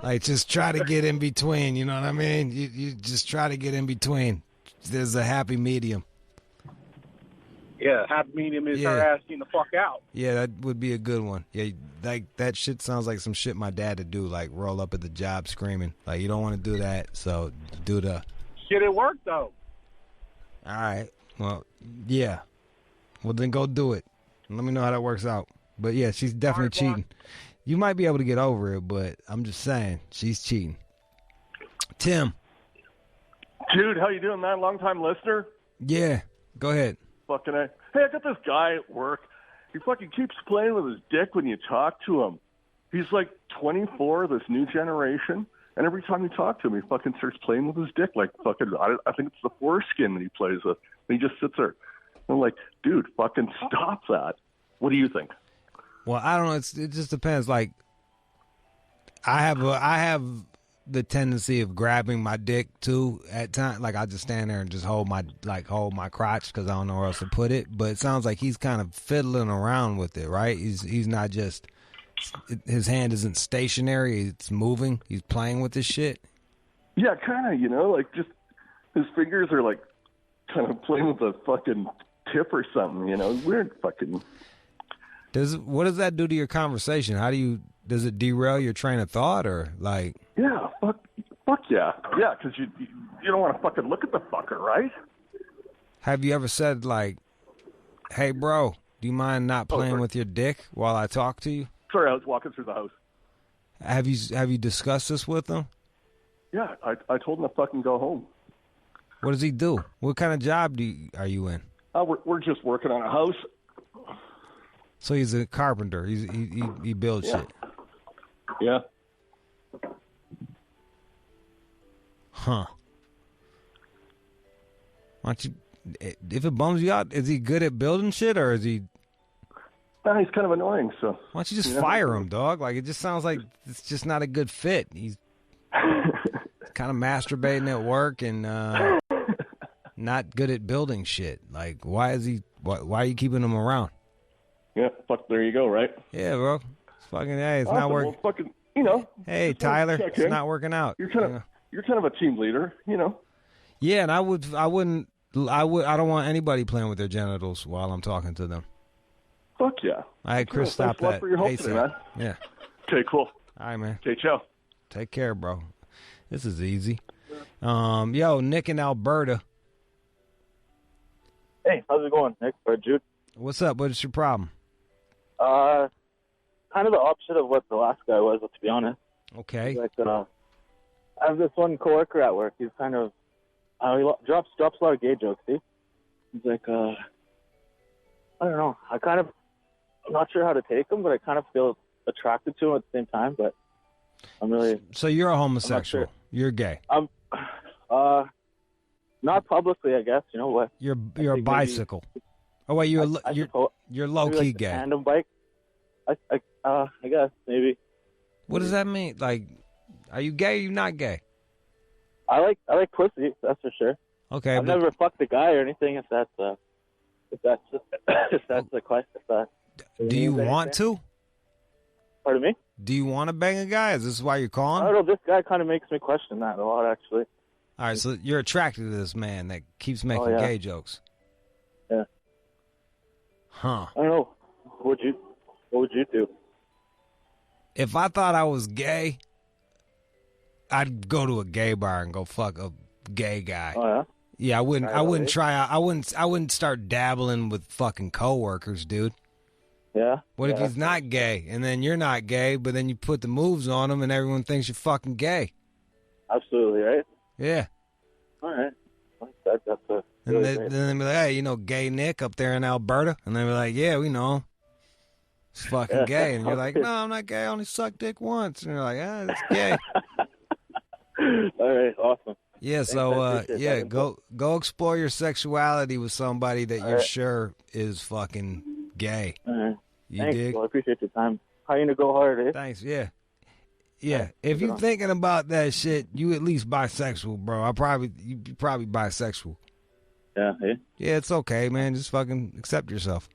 Like, just try to get in between, you know what I mean? You just try to get in between. There's a happy medium. Yeah, happy medium is her asking the fuck out. Yeah, that would be a good one. Yeah, like, that shit sounds like some shit my dad would do, like roll up at the job screaming. Like, you don't want to do that, so do the... Shit, it worked, though. All right. Well, yeah. Well, then go do it. Let me know how that works out. But, yeah, she's definitely cheating. You might be able to get over it, but I'm just saying, she's cheating. Tim. Jude, how you doing, man? Long-time listener? Yeah. Go ahead. Fucking Hey, I got this guy at work. He fucking keeps playing with his dick when you talk to him. He's like 24, this new generation, and every time you talk to him, he fucking starts playing with his dick like fucking, I think it's the foreskin that he plays with. And he just sits there. I'm like, dude, fucking stop that. What do you think? Well, I don't know. It just depends. Like, I have the tendency of grabbing my dick too at times. Like, I just stand there and just hold my crotch because I don't know where else to put it. But it sounds like he's kind of fiddling around with it, right? He's not just, his hand isn't stationary. It's moving. He's playing with this shit. Yeah, kind of. You know, like just his fingers are like kind of playing with a fucking tip or something. You know, weird fucking. What does that do to your conversation? Does it derail your train of thought or like? Yeah, fuck yeah. Yeah, because you don't want to fucking look at the fucker, right? Have you ever said like, hey bro, do you mind not playing with your dick while I talk to you? Sorry, I was walking through the house. Have you discussed this with him? Yeah, I told him to fucking go home. What does he do? What kind of job are you in? We're just working on a house. So he's a carpenter. He builds shit. Yeah. Huh. Why don't you? If it bums you out, is he good at building shit or is he? No, he's kind of annoying. So why don't you just fire him, dog? Like it just sounds like it's just not a good fit. He's kind of masturbating at work and not good at building shit. Like why is he? Why are you keeping him around? Yeah, fuck. There you go, right? Yeah, bro. It's fucking. Hey, it's awesome. not working. Well, fucking, you know. Hey, Tyler, it's not working out. You're kind of a team leader, you know. Yeah, and I don't want anybody playing with their genitals while I'm talking to them. Fuck yeah. I had Chris stop that. For your help today, man. Yeah. Okay, cool. All right, man. Okay, ciao. Take care, bro. This is easy. Yo, Nick in Alberta. Hey, how's it going, Nick or Jude? What's up? What's your problem? Kind of the opposite of what the last guy was, to be honest. Okay. Like, I have this one coworker at work. He's kind of, he drops a lot of gay jokes. See, he's like, I don't know. I'm not sure how to take him, but I kind of feel attracted to him at the same time. But I'm really. So you're a homosexual. Sure. You're gay. Not publicly, I guess. You know what? You're a bicycle. Oh wait, you're low key gay. Tandem bike. I guess maybe. What does that mean? Like, are you gay? Or you not gay? I like pussy. That's for sure. Okay. I've never fucked a guy or anything. If that's the question. Do you want to? Pardon me? Do you want to bang a guy? Is this why you're calling? I don't know. This guy kind of makes me question that a lot, actually. All right, so you're attracted to this man that keeps making gay jokes. Yeah. Huh. I don't know. What would you do? If I thought I was gay, I'd go to a gay bar and go fuck a gay guy. Oh yeah. Yeah, I wouldn't try out. I wouldn't start dabbling with fucking coworkers, dude. Yeah. What if he's not gay and then you're not gay, but then you put the moves on him and everyone thinks you're fucking gay? Absolutely, right? Yeah. All right. That's a. And then they'd be like, hey, you know, gay Nick up there in Alberta? And they'd be like, yeah, we know. It's fucking gay. And you're like, no, I'm not gay. I only sucked dick once. And you're like, it's gay. All right. Awesome. Yeah, so, go explore your sexuality with somebody that you're sure is fucking gay. All right. You dig? Well, I appreciate your time. How you gonna go hard, eh? Thanks, yeah. Yeah, if you're thinking about that shit, you at least bisexual, bro. You probably bisexual. Yeah, eh? Yeah, it's okay, man. Just fucking accept yourself.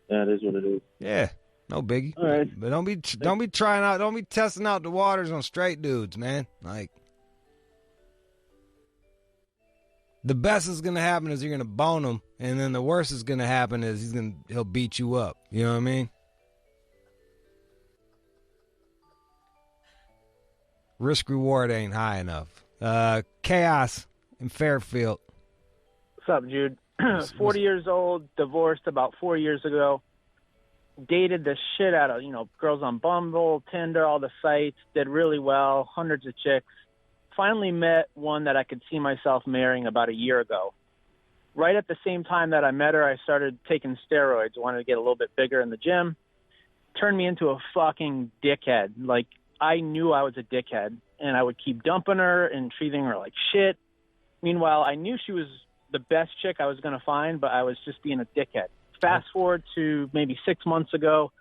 Yeah, it is what it is. Yeah, no biggie. All right. But don't be testing out the waters on straight dudes, man. Like, the best is gonna happen is you're gonna bone him, and then the worst is gonna happen is he'll beat you up. You know what I mean? Risk reward ain't high enough. Chaos in Fairfield. What's up, Jude? 40 years old, divorced about 4 years ago. Dated the shit out of, girls on Bumble, Tinder, all the sites. Did really well, hundreds of chicks. Finally met one that I could see myself marrying about a year ago. Right at the same time that I met her, I started taking steroids. Wanted to get a little bit bigger in the gym. turned me into a fucking dickhead. Like, I knew I was a dickhead, and I would keep dumping her and treating her like shit. Meanwhile, I knew she was the best chick I was going to find, but I was just being a dickhead. Fast forward to maybe 6 months ago,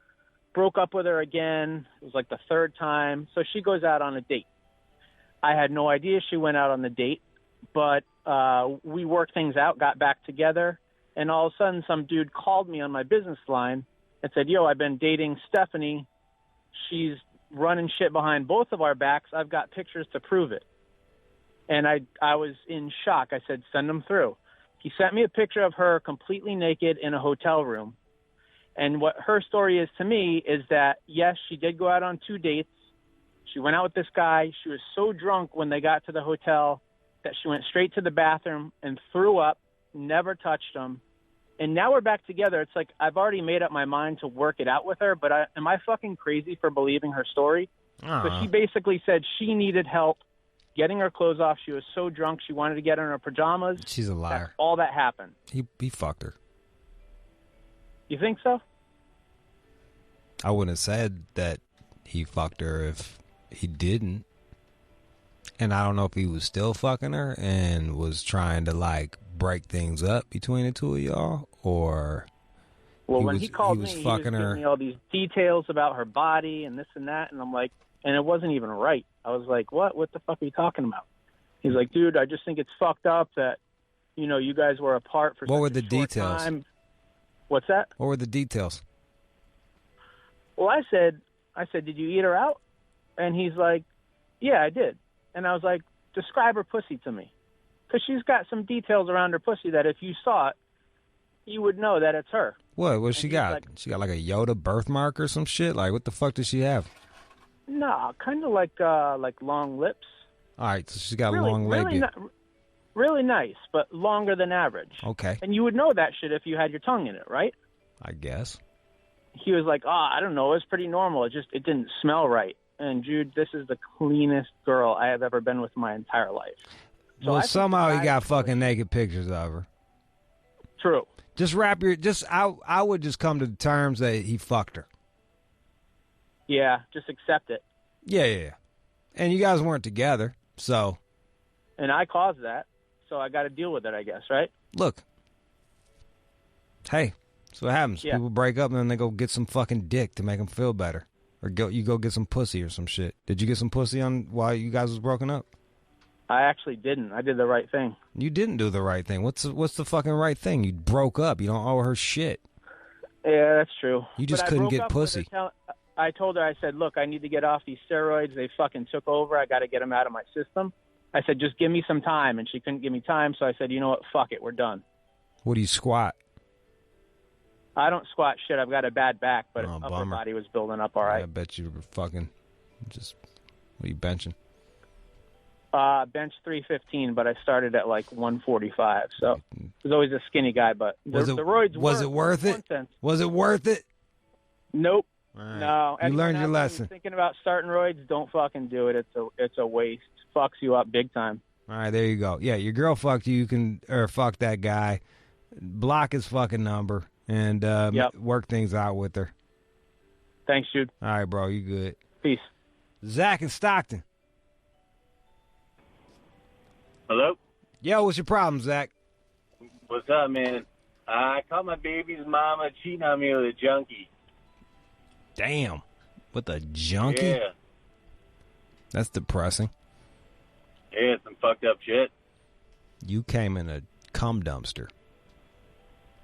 broke up with her again. It was like the third time. So she goes out on a date. I had no idea she went out on the date, but we worked things out, got back together, and all of a sudden some dude called me on my business line and said, yo, I've been dating Stephanie. She's running shit behind both of our backs. I've got pictures to prove it. And I was in shock. I said, send them through. He sent me a picture of her completely naked in a hotel room. And what her story is to me is that, yes, she did go out on 2 dates. She went out with this guy. She was so drunk when they got to the hotel that she went straight to the bathroom and threw up, never touched him. And now we're back together. It's like I've already made up my mind to work it out with her, but am I fucking crazy for believing her story? So she basically said she needed help getting her clothes off. She was so drunk she wanted to get in her pajamas. She's a liar. That's all that happened. He fucked her. You think so? I wouldn't have said that he fucked her if he didn't. And I don't know if he was still fucking her and was trying to, like, break things up between the two of y'all, or... Well, when he called me, he was giving me all these details about her body and this and that, and I'm like, and it wasn't even right. I was like, what? What the fuck are you talking about? He's like, dude, I just think it's fucked up that, you know, you guys were apart for What were such the a short details? time. What's that? What were the details? Well, I said, did you eat her out? And he's like, yeah, I did. And I was like, describe her pussy to me. Because she's got some details around her pussy that if you saw it, you would know that it's her. What she got? She got like a Yoda birthmark or some shit? Like, what the fuck does she have? No, kind of like long lips. All right, so she's got a long labia. Really nice, but longer than average. Okay. And you would know that shit if you had your tongue in it, right? I guess. He was like, I don't know. It was pretty normal. It didn't smell right. And, Jude, this is the cleanest girl I have ever been with in my entire life. So well, somehow he got fucking naked pictures of her. True. Just I would just come to the terms that he fucked her. Yeah, just accept it. Yeah. And you guys weren't together, so. And I caused that, so I got to deal with it, I guess, right? Look. Hey, that's what happens. Yeah. People break up and then they go get some fucking dick to make them feel better. Or you go get some pussy or some shit. Did you get some pussy while you guys was broken up? I actually didn't. I did the right thing. You didn't do the right thing. What's the fucking right thing? You broke up. You don't owe her shit. Yeah, that's true. You just couldn't get pussy. I told her, I said, look, I need to get off these steroids. They fucking took over. I got to get them out of my system. I said, just give me some time. And she couldn't give me time, so I said, you know what? Fuck it. We're done. What do you squat? I don't squat shit. I've got a bad back, but upper body was building up all right. I bet you were fucking just... What are you benching? Bench 315, but I started at like 145. So I was always a skinny guy, but the roids was it worth it? Was it worth it? Nope. Right. No. You learned your lesson. Thinking about starting roids, don't fucking do it. It's a waste. Fucks you up big time. All right, there you go. Yeah, your girl fucked you. You can fuck that guy. Block his fucking number and work things out with her. Thanks, Jude. All right, bro. You good? Peace. Zach in Stockton. Hello? Yo, what's your problem, Zach? What's up, man? I caught my baby's mama cheating on me with a junkie. Damn. With a junkie? Yeah. That's depressing. Yeah, some fucked up shit. You came in a cum dumpster.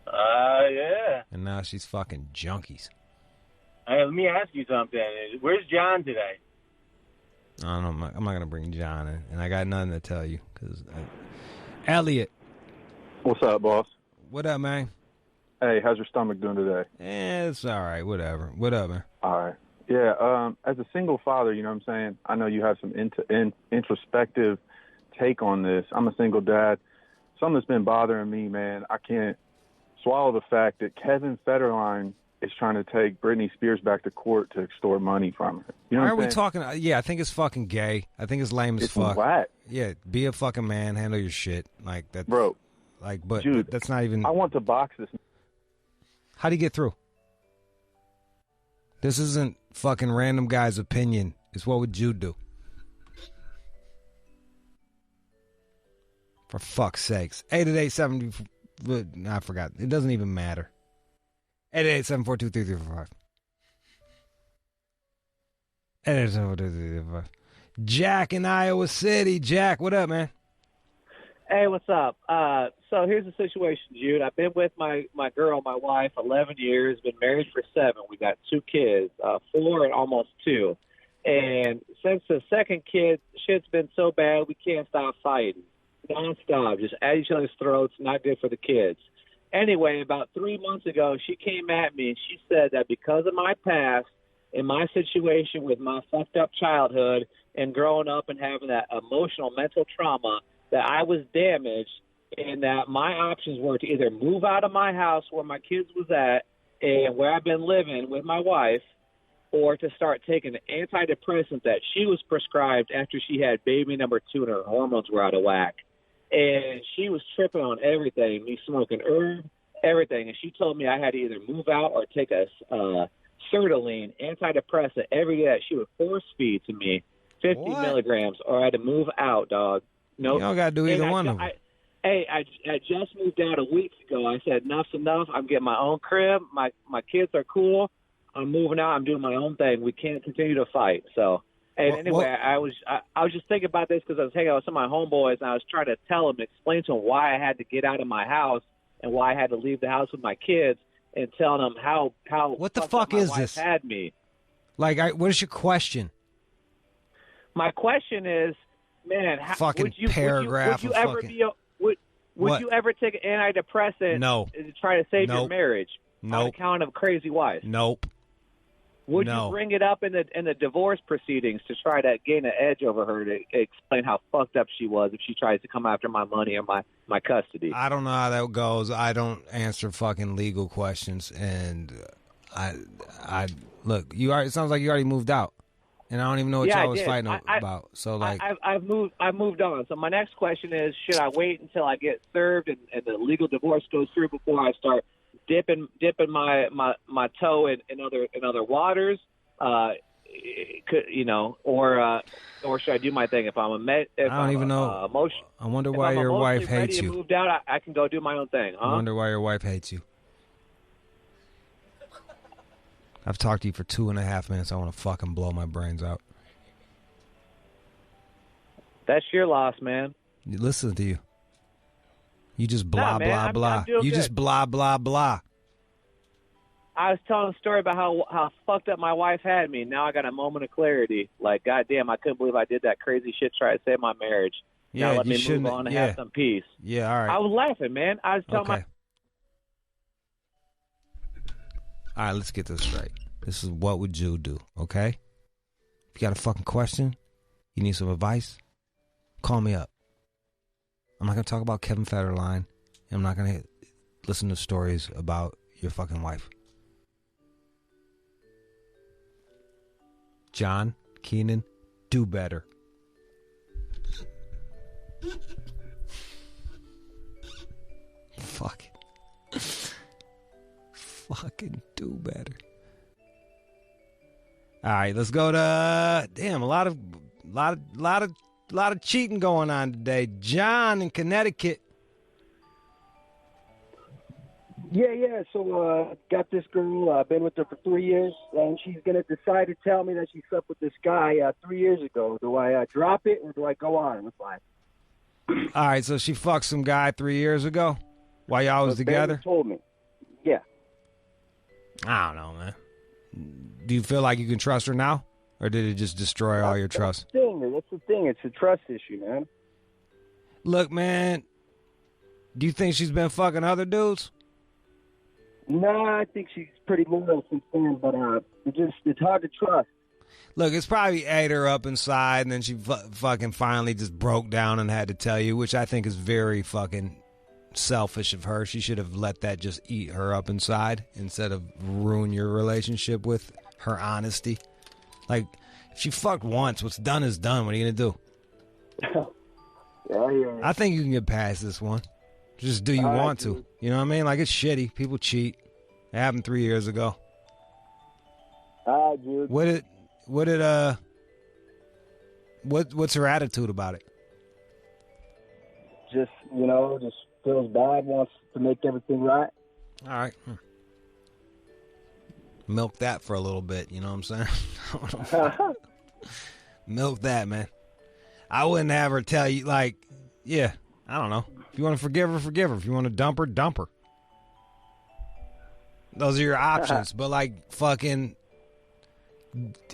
Yeah. And now she's fucking junkies. Hey, let me ask you something. Where's John today? I don't know. I'm not going to bring John in. And I got nothing to tell you. Elliot. What's up, boss? What up, man? Hey, how's your stomach doing today? It's all right. Whatever. What up, man? All right. Yeah, as a single father, you know what I'm saying? I know you have some introspective take on this. I'm a single dad. Something that's been bothering me, man. I can't swallow the fact that Kevin Federline is trying to take Britney Spears back to court to extort money from her. You know Why what are we I'm saying? talking? Yeah, I think it's fucking gay. I think it's lame as fuck. Whack. Yeah, be a fucking man. Handle your shit. Like that, bro. Like, but Jude, that's not even. I want to box this. How'd he get through? This isn't fucking random guy's opinion. It's what would Jude do? For fuck's sakes. 888-70... I forgot. It doesn't even matter. 888-742-3345. 888-742-3345. Jack in Iowa City. Jack, what up, man? Hey, what's up? So here's the situation, Jude. I've been with my girl, my wife, 11 years, been married for 7. We got 2 kids, 4 and almost 2. And since the second kid, shit's been so bad, we can't stop fighting. Nonstop, just at each other's throats, not good for the kids. Anyway, about 3 months ago, she came at me and she said that because of my past and my situation with my fucked up childhood and growing up and having that emotional, mental trauma, that I was damaged and that my options were to either move out of my house where my kids was at and where I've been living with my wife, or to start taking an antidepressant that she was prescribed after she had baby number 2 and her hormones were out of whack. And she was tripping on everything, me smoking herb, everything. And she told me I had to either move out or take a sertraline antidepressant every day that she would force feed to me, 50 milligrams, or I had to move out, dog. No, You don't got to do either one of them. I just moved out a week ago. I said, enough's enough. I'm getting my own crib. My kids are cool. I'm moving out. I'm doing my own thing. We can't continue to fight. So, and anyway, I was just thinking about this because I was hanging out with some of my homeboys, and I was trying to tell them, explain to them why I had to get out of my house and why I had to leave the house with my kids, and telling them how what the fuck is this? Had me. Like, what is your question? My question is, man, fucking would you paragraph. Would you ever take an antidepressant to try to save your marriage on account of a crazy wife? Nope. Would you bring it up in the divorce proceedings to try to gain an edge over her to explain how fucked up she was if she tries to come after my money or my custody? I don't know how that goes. I don't answer fucking legal questions, and I look. It sounds like you already moved out, and I don't even know what y'all was fighting about. So like, I've moved on. So my next question is: should I wait until I get served and the legal divorce goes through before I start dipping my toe in other waters? Or should I do my thing? If I'm I don't even know. I wonder why your wife hates you. Moved out, I can go do my own thing. Huh? I wonder why your wife hates you. I've talked to you for 2.5 minutes. I want to fucking blow my brains out. That's your loss, man. Listen to you. You just blah, blah, blah. You just blah, blah, blah. I was telling a story about how fucked up my wife had me. Now I got a moment of clarity. Like, goddamn, I couldn't believe I did that crazy shit trying to save my marriage. Yeah, now let me move on and have some peace. Yeah, all right. I was laughing, man. I was telling All right, let's get this straight. This is what would Jude do, okay? If you got a fucking question, you need some advice, call me up. I'm not going to talk about Kevin Federline, and I'm not going to listen to stories about your fucking wife. John, Keenan, do better. Fuck. Fucking do better. All right, let's go to a lot of cheating going on today. John in Connecticut. Yeah. So got this girl. Been with her for 3 years, and she's gonna decide to tell me that she slept with this guy 3 years ago. Do I drop it or do I go on with life? All right, so she fucked some guy 3 years ago while y'all was together. Told me. Yeah. I don't know, man. Do you feel like you can trust her now, or did it just destroy all your trust? That's the thing. It's a trust issue, man. Look, man. Do you think she's been fucking other dudes? No, I think she's pretty loyal since then, but it's hard to trust. Look, it's probably ate her up inside, and then she fucking finally just broke down and had to tell you, which I think is very fucking selfish of her. She should have let that just eat her up inside instead of ruin your relationship with her honesty. Like, if she fucked once, what's done is done. What are you gonna do? Yeah. I think you can get past this one. Just do you want to. You know what I mean? Like, it's shitty. People cheat. It happened 3 years ago. right, Jude. What's her attitude about it? Just, just feels bad, wants to make everything right. All right. Milk that for a little bit, you know what I'm saying? Milk that, man. I wouldn't have her tell you, like, yeah, I don't know. If you want to forgive her, forgive her. If you want to dump her, dump her. Those are your options. But, like, fucking,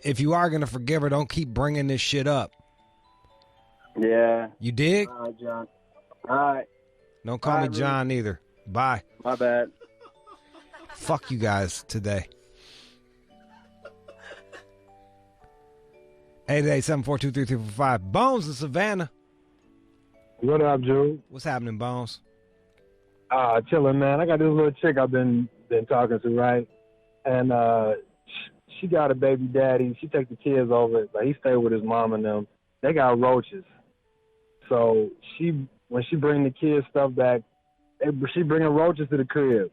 if you are going to forgive her, don't keep bringing this shit up. Yeah. You dig? All right, John. All right. Don't call me John either. Bye. My bad. Fuck you guys today. 888-742-3345. Bones in Savannah. What up, Jude? What's happening, Bones? Chilling, man. I got this little chick I've been talking to, right? And she got a baby daddy. She takes the kids over. But he stayed with his mom and them. They got roaches. So when she bring the kids stuff back, she bringing roaches to the crib.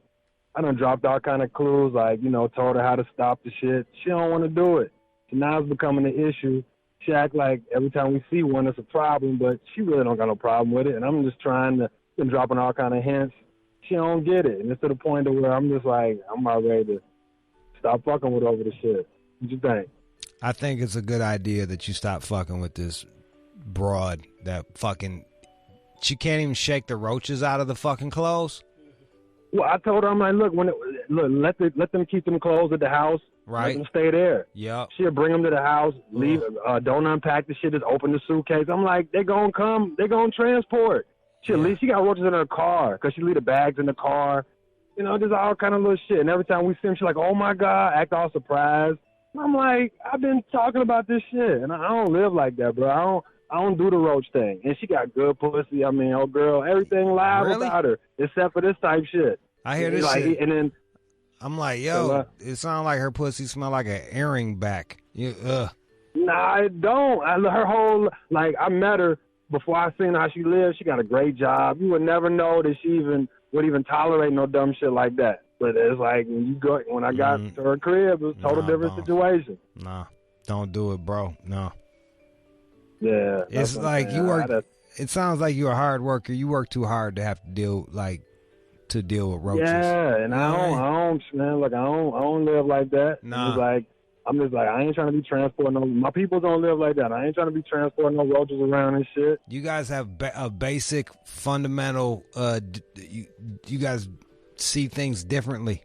I done dropped all kind of clues, like, told her how to stop the shit. She don't want to do it. So now it's becoming an issue. She act like every time we see one, it's a problem, but she really don't got no problem with it. And I'm just been dropping all kind of hints. She don't get it. And it's to the point where I'm just like, I'm about ready to stop fucking with over the shit. What you think? I think it's a good idea that you stop fucking with this broad that fucking, she can't even shake the roaches out of the fucking clothes. Well, I told her, I'm like, look, let them keep them clothes at the house. Right. Let them stay there. Yep. She'll bring them to the house, leave, don't unpack the shit, just open the suitcase. I'm like, they gonna come, they gonna transport. She got roaches in her car because she leave the bags in the car. There's all kind of little shit. And every time we see them, she's like, oh my God, act all surprised. And I'm like, I've been talking about this shit. And I don't live like that, bro. I don't do the roach thing. And she got good pussy. I mean, oh girl, everything live about her except for this type shit. I hear this shit. And then I'm like, yo, it sounds like her pussy smell like an earring back. Nah, it don't. Her whole, I met her before I seen how she lives. She got a great job. You would never know that she would even tolerate no dumb shit like that. But it's like when I got to her crib, it was a total different situation. Nah, don't do it, bro. No. Yeah. It's like you work. It sounds like you're a hard worker. You work too hard to have to deal with roaches. Yeah, and I don't, man. Like I don't live like that. Nah. I'm just like I ain't trying to be transporting. My people don't live like that. I ain't trying to be transporting no roaches around and shit. You guys have a basic, fundamental. You guys see things differently.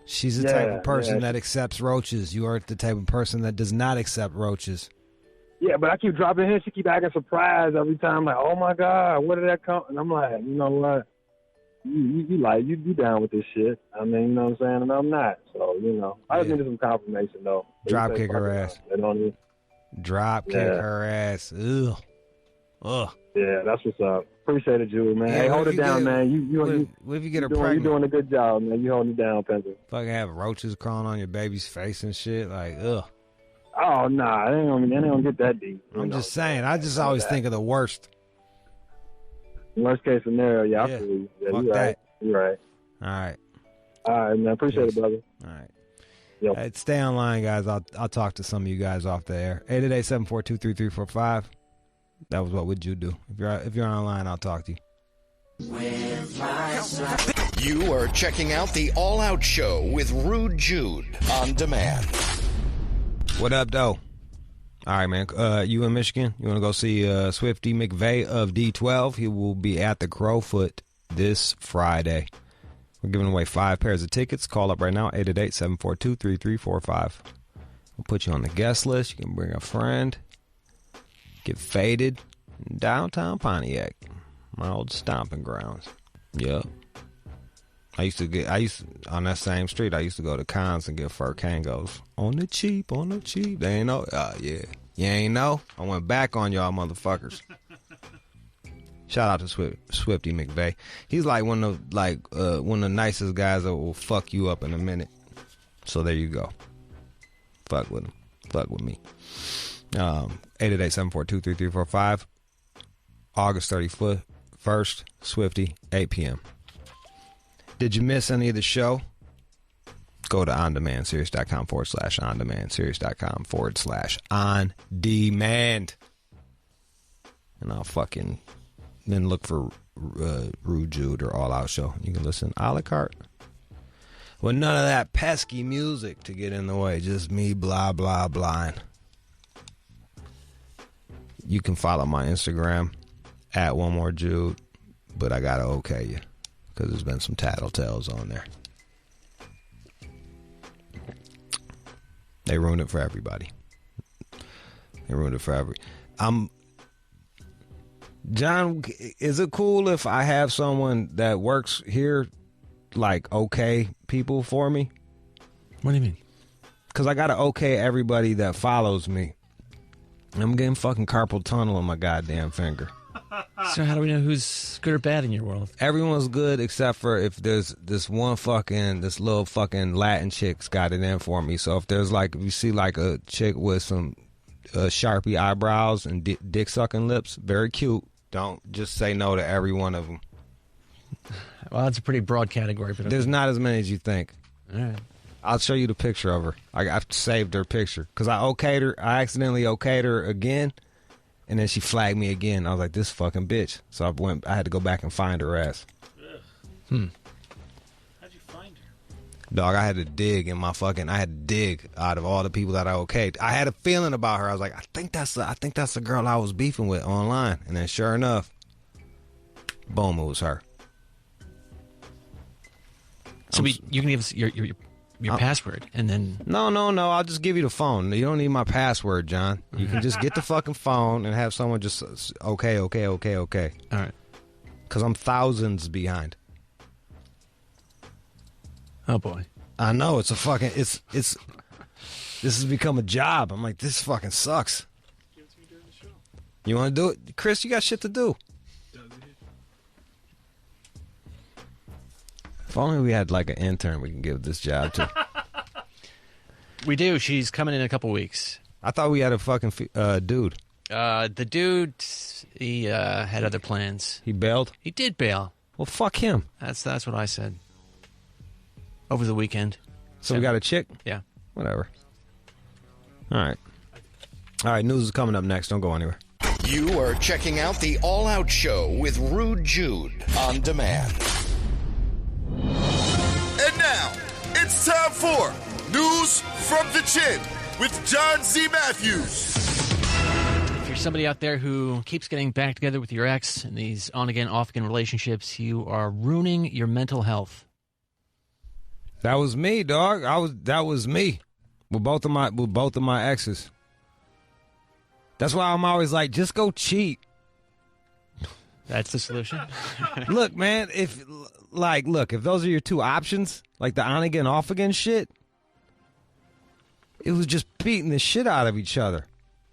She's the type of person that accepts roaches. You are the type of person that does not accept roaches. Yeah, but I keep dropping hints. She keep acting surprised every time. Like, oh my God, where did that come? And I'm like, you know what? You down with this shit. I mean, you know what I'm saying? And I'm not. So, I just needed some confirmation, though. Drop kick her ass. Drop kick her ass. Ugh. Yeah, that's what's up. Appreciate it, Jude, man. Hey, hold it down, man. What if you get her You're pregnant? doing a good job, man. You holding it down, Pencil. Fucking have roaches crawling on your baby's face and shit. Like, ugh. Oh, nah. They ain't gonna get that deep. I'm just saying. I just always think of the worst. Worst case scenario, yeah. I feel you. Yeah, fuck you're that. right. You're right. All right. All right, man. Appreciate it, brother. All right. Yep. Hey, stay online, guys. I'll talk to some of you guys off the air. 888-742-3345. That was what would you do? If you're online, I'll talk to you. You are checking out the All Out Show with Rude Jude on demand. What up, though? All right, man. You in Michigan? You want to go see Swifty Mrhbee of D12? He will be at the Crowfoot this Friday. We're giving away 5 pairs of tickets. Call up right now, 888-742-3345. We'll put you on the guest list. You can bring a friend. Get faded in downtown Pontiac, my old stomping grounds. Yep. On that same street, I used to go to Cons and get fur kangos. On the cheap. They ain't know. Yeah. You ain't know? I went back on y'all motherfuckers. Shout out to Swifty Mrhbee. He's like one of the nicest guys that will fuck you up in a minute. So there you go. Fuck with him. Fuck with me. 888-742-3345. August 31st, Swifty, 8 p.m. Did you miss any of the show? Go to ondemand, Sirius.com/on-demand, Sirius.com/on-demand. And I'll fucking then look for Rude Jude or All Out Show. You can listen a la carte. With none of that pesky music to get in the way. Just me blah, blah, blah. You can follow my Instagram at One More Jude. But I got to okay you. Because there's been some tattletales on there. They ruined it for everybody. They ruined it for John, is it cool if I have someone that works here, like, okay people for me? What do you mean? Because I got to okay everybody that follows me. I'm getting fucking carpal tunnel in my goddamn finger. So how do we know who's good or bad in your world? Everyone's good except for if there's this little fucking Latin chick's got it in for me. So if you see like a chick with some Sharpie eyebrows and dick sucking lips, very cute. Don't just say no to every one of them. Well, that's a pretty broad category. But there's not as many as you think. All right. I'll show you the picture of her. I've saved her picture because I accidentally okayed her again. And then she flagged me again. I was like, this fucking bitch. So I had to go back and find her ass. How'd you find her? Dog, I had to dig out of all the people that I okayed. I had a feeling about her. I was like, I think that's the girl I was beefing with online. And then sure enough, boom, it was her. So you can give us your password, and then... No, I'll just give you the phone. You don't need my password, John. You can just get the fucking phone and have someone just, okay. All right. Because I'm thousands behind. Oh, boy. I know, it's a fucking... This has become a job. I'm like, this fucking sucks. You want to do it? Chris, you got shit to do. If only we had like an intern we can give this job to. We do. She's coming in a couple weeks. I thought we had a fucking dude. The dude, he had other plans. He bailed? He did bail. Well, fuck him. That's what I said. Over the weekend. So we got a chick? Yeah. Whatever. All right, news is coming up next. Don't go anywhere. You are checking out the All Out Show with Rude Jude on demand. And now, it's time for News from the Chin with John Z. Matthews. If you're somebody out there who keeps getting back together with your ex in these on-again, off-again relationships, you are ruining your mental health. That was me, dog. That was me with both of my exes. That's why I'm always like, just go cheat. That's the solution. Look, man, if those are your two options, like the on again, off again shit, it was just beating the shit out of each other.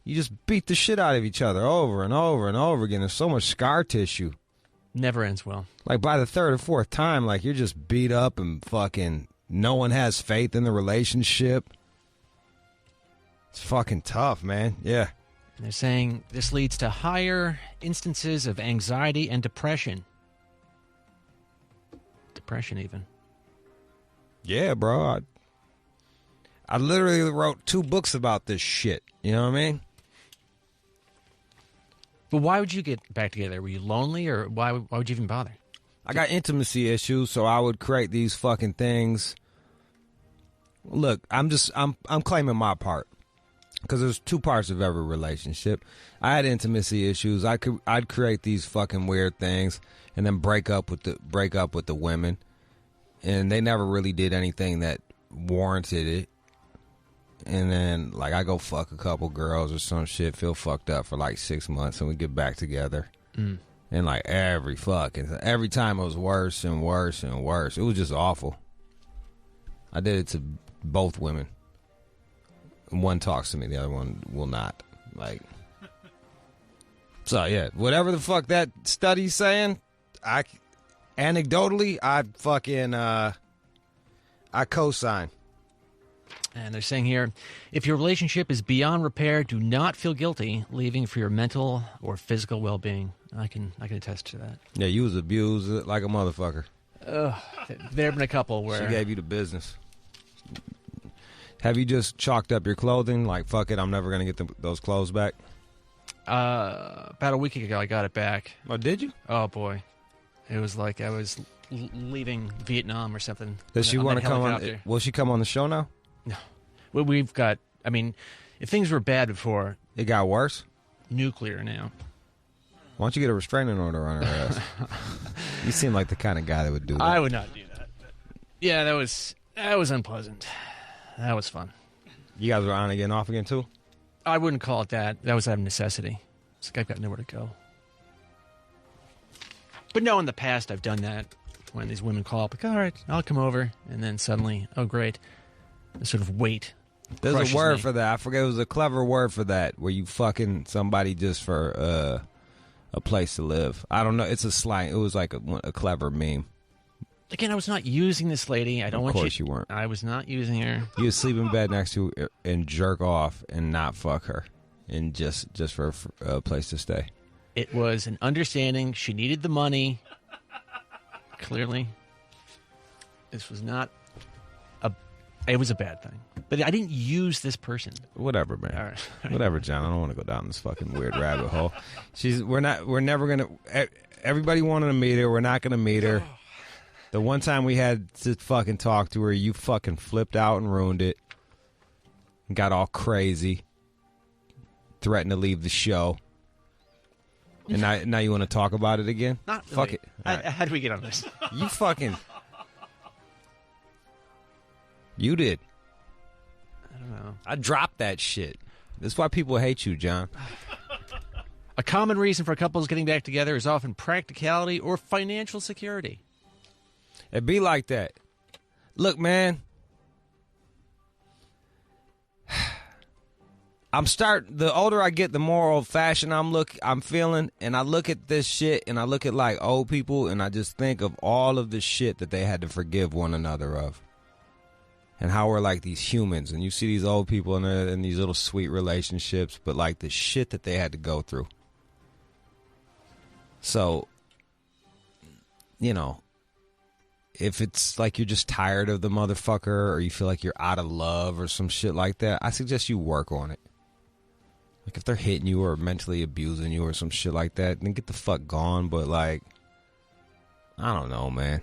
You just beat the shit out of each other over and over and over again. There's so much scar tissue. Never ends well. Like by the third or fourth time, like you're just beat up and fucking no one has faith in the relationship. It's fucking tough, man. Yeah. And they're saying this leads to higher instances of anxiety and depression. Depression, even. Yeah, bro. I literally wrote 2 books about this shit. You know what I mean? But why would you get back together? Were you lonely, or why would you even bother? I got intimacy issues, so I would create these fucking things. Look, I'm claiming my part. Because there's 2 parts of every relationship. I had intimacy issues. I'd create these fucking weird things and then break up with the women, and they never really did anything that warranted it. And then like I go fuck a couple girls or some shit, feel fucked up for like 6 months, and we get back together. And like every time it was worse and worse and worse. It was just awful. I did it to both women. One talks to me, the other one will not. Like, so yeah, whatever the fuck that study's saying, anecdotally, I co-sign. And they're saying here, if your relationship is beyond repair, do not feel guilty leaving for your mental or physical well-being. I can attest to that. Yeah, you was abused like a motherfucker. There have been a couple where she gave you the business. Have you just chalked up your clothing? Like, fuck it, I'm never going to get those clothes back? About a week ago, I got it back. Oh, did you? Oh, boy. It was like I was leaving Vietnam or something. Does she want to come on? Will she come on the show now? No. Well, we've got, I mean, if things were bad before. It got worse? Nuclear now. Why don't you get a restraining order on her ass? You seem like the kind of guy that would do that. I would not do that. But yeah, that was unpleasant. That was fun. You guys were on again, off again, too? I wouldn't call it that. That was out of necessity. It's like I've got nowhere to go. But no, in the past, I've done that. When these women call up, like, all right, I'll come over. And then suddenly, oh, great. A sort of weight. There's a word for that. I forget. It was a clever word for that, where you fucking somebody just for a place to live. I don't know. It's a slang. It was like a clever meme. Again, I was not using this lady. I don't want you. Of course you weren't. I was not using her. You would sleep in bed next to her and jerk off and not fuck her, and just for a place to stay. It was an understanding. She needed the money. Clearly, this was not it was a bad thing. But I didn't use this person. Whatever, man. All right. Whatever, John. I don't want to go down this fucking weird rabbit hole. We're never gonna. Everybody wanted to meet her. We're not gonna meet her. The one time we had to fucking talk to her, you fucking flipped out and ruined it. Got all crazy. Threatened to leave the show. And now you want to talk about it again? Not really. Fuck it. How do we get on this? You fucking... You did. I don't know. I dropped that shit. That's why people hate you, John. A common reason for couples getting back together is often practicality or financial security. It be like that. Look, man. The older I get, the more old-fashioned I'm feeling, and I look at this shit, and I look at, like, old people, and I just think of all of the shit that they had to forgive one another of. And how we're like these humans, and you see these old people and they're in these little sweet relationships, but like the shit that they had to go through. So, you know, if it's like you're just tired of the motherfucker, or you feel like you're out of love or some shit like that, I suggest you work on it. Like if they're hitting you or mentally abusing you or some shit like that, then get the fuck gone. But like, I don't know, man.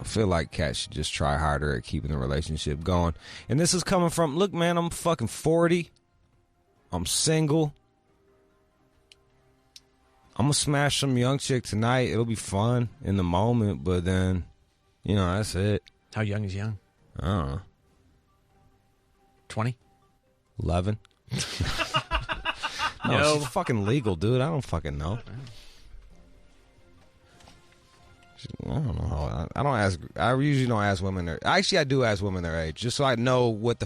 I feel like cats should just try harder at keeping the relationship going. And this is coming from, look, man, I'm fucking 40. I'm single. I'm going to smash some young chick tonight. It'll be fun in the moment, but then, you know, that's it. How young is young? I don't know. 20? 11? No, she's fucking legal, dude. I don't fucking know. I don't know. I don't ask. I usually don't ask women their. Actually, I do ask women their age, just so I know what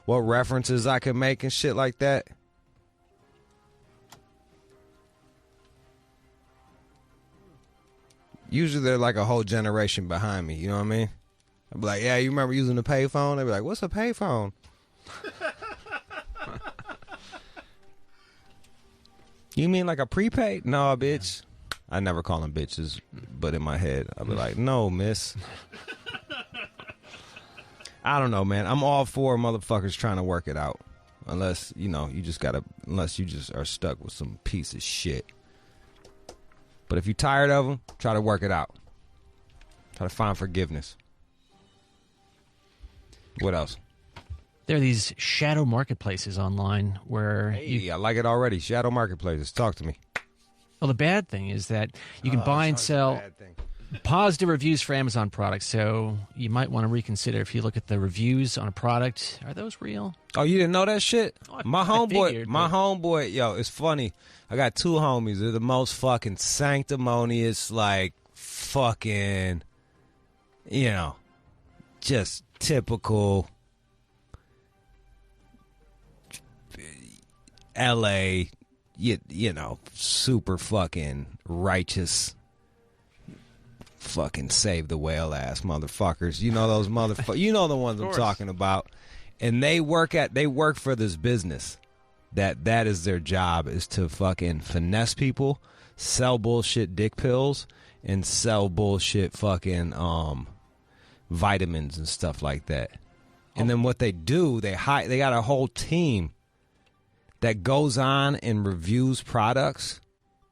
references I can make and shit like that. Usually, they're like a whole generation behind me. You know what I mean? I'd be like, "Yeah, you remember using the payphone?" They'd be like, "What's a payphone?" You mean like a prepaid? No, bitch. I never call them bitches, but in my head, I'll be like, no, miss. I don't know, man. I'm all for motherfuckers trying to work it out. Unless, you know, unless you just are stuck with some piece of shit. But if you're tired of them, try to work it out. Try to find forgiveness. What else? There are these shadow marketplaces online where... Hey, I like it already. Shadow marketplaces. Talk to me. Well, the bad thing is that you can buy and sell positive reviews for Amazon products, so you might want to reconsider if you look at the reviews on a product. Are those real? Oh, you didn't know that shit? Oh, my homeboy, yo, it's funny. I got two homies. They're the most fucking sanctimonious, like, fucking, you know, just typical L.A., you know, super fucking righteous, fucking save the whale ass motherfuckers. You know those motherfuckers. You know the ones I'm talking about. And they work for this business. That is their job, is to fucking finesse people, sell bullshit dick pills, and sell bullshit fucking vitamins and stuff like that. And then what they do, they got a whole team that goes on and reviews products,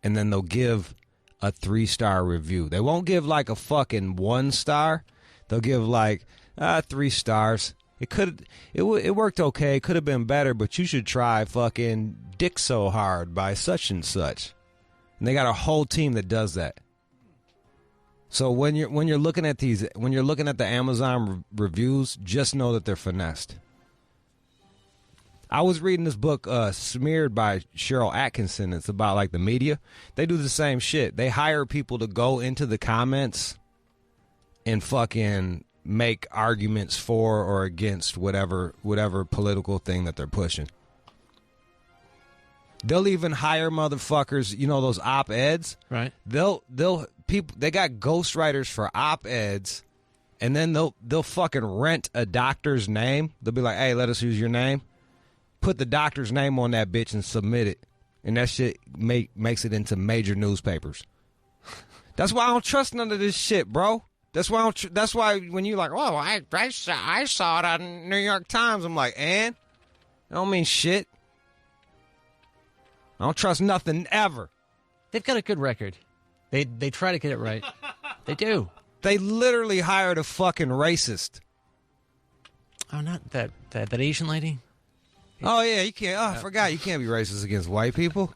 and then they'll give a 3-star review. They won't give like a fucking 1 star. They'll give like 3 stars. It worked okay. It could have been better, but you should try fucking Dick So Hard by such and such. And they got a whole team that does that. So when you're looking at the Amazon reviews, just know that they're finessed. I was reading this book, Smeared by Cheryl Atkinson. It's about like the media. They do the same shit. They hire people to go into the comments and fucking make arguments for or against whatever political thing that they're pushing. They'll even hire motherfuckers, you know, those op-eds? Right. They got ghostwriters for op-eds, and then they'll fucking rent a doctor's name. They'll be like, hey, let us use your name. Put the doctor's name on that bitch and submit it. And that shit makes it into major newspapers. That's why I don't trust none of this shit, bro. That's why when you're like, oh, I saw it on New York Times, I'm like, and? I don't mean shit. I don't trust nothing ever. They've got a good record. They try to get it right. They do. They literally hired a fucking racist. Oh, not that Asian lady? Oh, yeah, you can't. Oh, I forgot. You can't be racist against white people.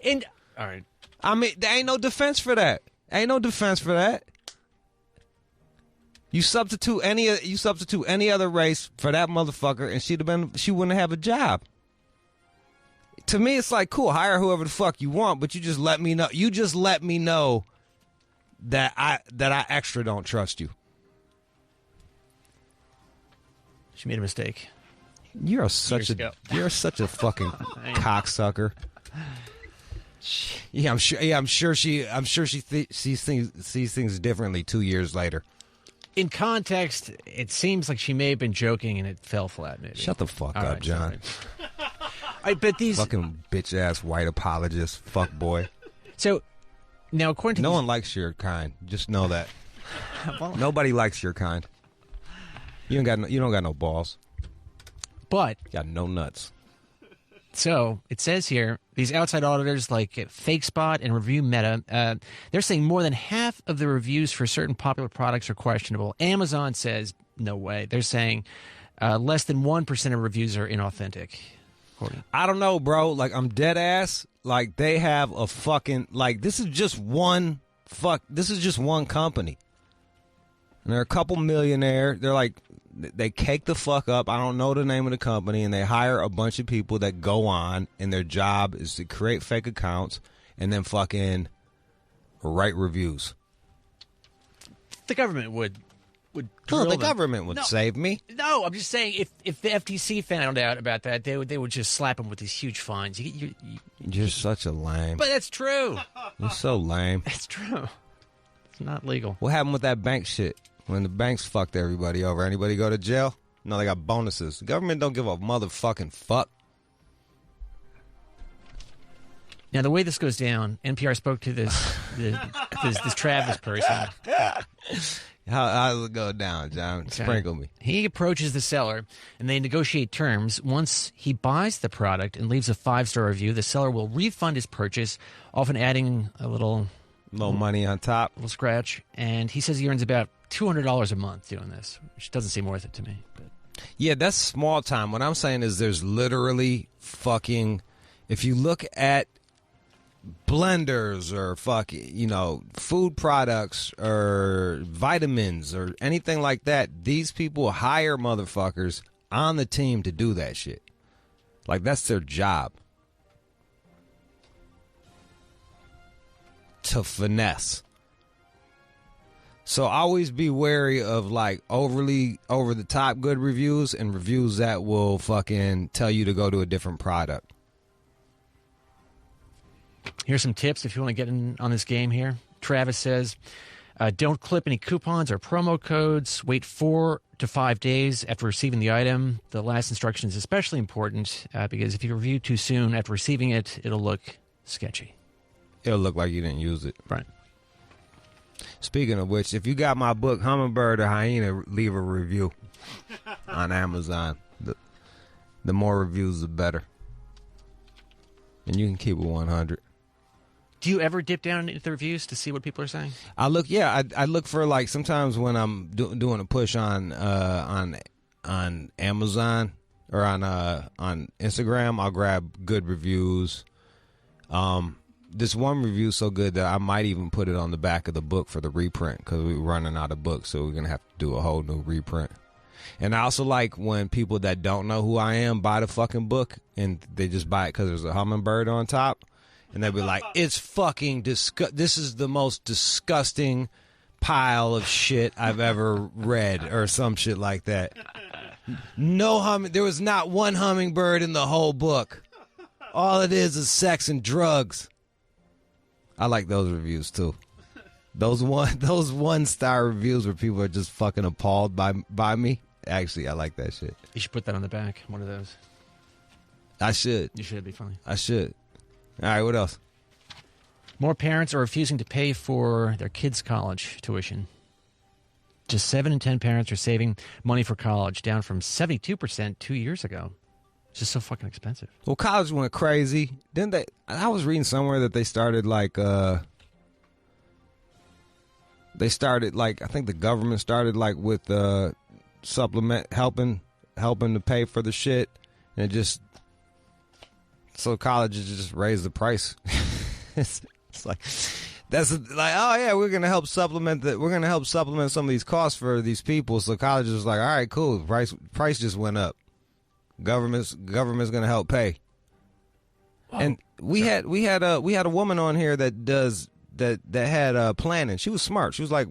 All right. I mean, there ain't no defense for that. You substitute any other race for that motherfucker, and she wouldn't have a job. To me, it's like, cool, hire whoever the fuck you want, but you just let me know. You just let me know that I extra don't trust you. She made a mistake. You're such a fucking cocksucker. Yeah, I'm sure she sees things differently 2 years later. In context, it seems like she may have been joking and it fell flat. Maybe. Shut the fuck up, John. I bet these fucking bitch ass white apologist, fuck boy. So now, according to one likes your kind. Just know that. Nobody likes your kind. You don't got no balls. But you got no nuts. So it says here, these outside auditors like FakeSpot and Review Meta, they're saying more than half of the reviews for certain popular products are questionable. Amazon says no way. They're saying less than 1% of reviews are inauthentic. I don't know, bro. Like, I'm dead ass. Like, they have a fucking, like, this is just one company. And they're a couple millionaire. They're like, they cake the fuck up. I don't know the name of the company, and they hire a bunch of people that go on, and their job is to create fake accounts and then fucking write reviews. The government would the government would save me. No, I'm just saying if the FTC found out about that, they would just slap them with these huge fines. You're such a lame. But that's true. You're so lame. It's true. It's not legal. What happened with that bank shit? When the banks fucked everybody over, anybody go to jail? No, they got bonuses. The government don't give a motherfucking fuck. Now, the way this goes down, NPR spoke to this Travis person. How does it go down, John? Okay. Sprinkle me. He approaches the seller, and they negotiate terms. Once he buys the product and leaves a 5-star review, the seller will refund his purchase, often adding a little money on top. A little scratch. And he says he earns about $200 a month doing this, which doesn't seem worth it to me. But. Yeah, that's small time. What I'm saying is there's literally fucking... If you look at blenders or food products or vitamins or anything like that, these people hire motherfuckers on the team to do that shit. Like, that's their job. To finesse. So always be wary of like overly over the top good reviews and reviews that will fucking tell you to go to a different product. Here's some tips if you want to get in on this game here. Travis says, don't clip any coupons or promo codes. Wait 4 to 5 days after receiving the item. The last instruction is especially important because if you review too soon after receiving it, it'll look sketchy. It'll look like you didn't use it. Right. Speaking of which, if you got my book, Hummingbird or Hyena, leave a review. on Amazon. The more reviews, the better. And you can keep it 100. Do you ever dip down into the reviews to see what people are saying? I look for, like, sometimes when I'm doing a push on Amazon or on Instagram, I'll grab good reviews. This one review is so good that I might even put it on the back of the book for the reprint because we're running out of books, so we're gonna have to do a whole new reprint. And I also like when people that don't know who I am buy the fucking book and they just buy it because there's a hummingbird on top. And they'll be like, it's fucking this is the most disgusting pile of shit I've ever read or some shit like that. There was not one hummingbird in the whole book. All it is sex and drugs. I like those reviews too. Those 1-star reviews where people are just fucking appalled by me. Actually, I like that shit. You should put that on the back, one of those. I should. You should, it'd be funny. I should. All right, what else? More parents are refusing to pay for their kids' college tuition. Just 7 in 10 parents are saving money for college, down from 72% 2 years ago. It's just so fucking expensive. Well, college went crazy. Didn't they? I was reading somewhere that they started like I think the government started like with supplement helping to pay for the shit, and so colleges just raised the price. it's like that's like, oh yeah, we're gonna help supplement some of these costs for these people. So colleges was like, all right, cool, price just went up. Government's gonna help pay. Whoa. And we had a woman on here that had planning. She was smart. She was like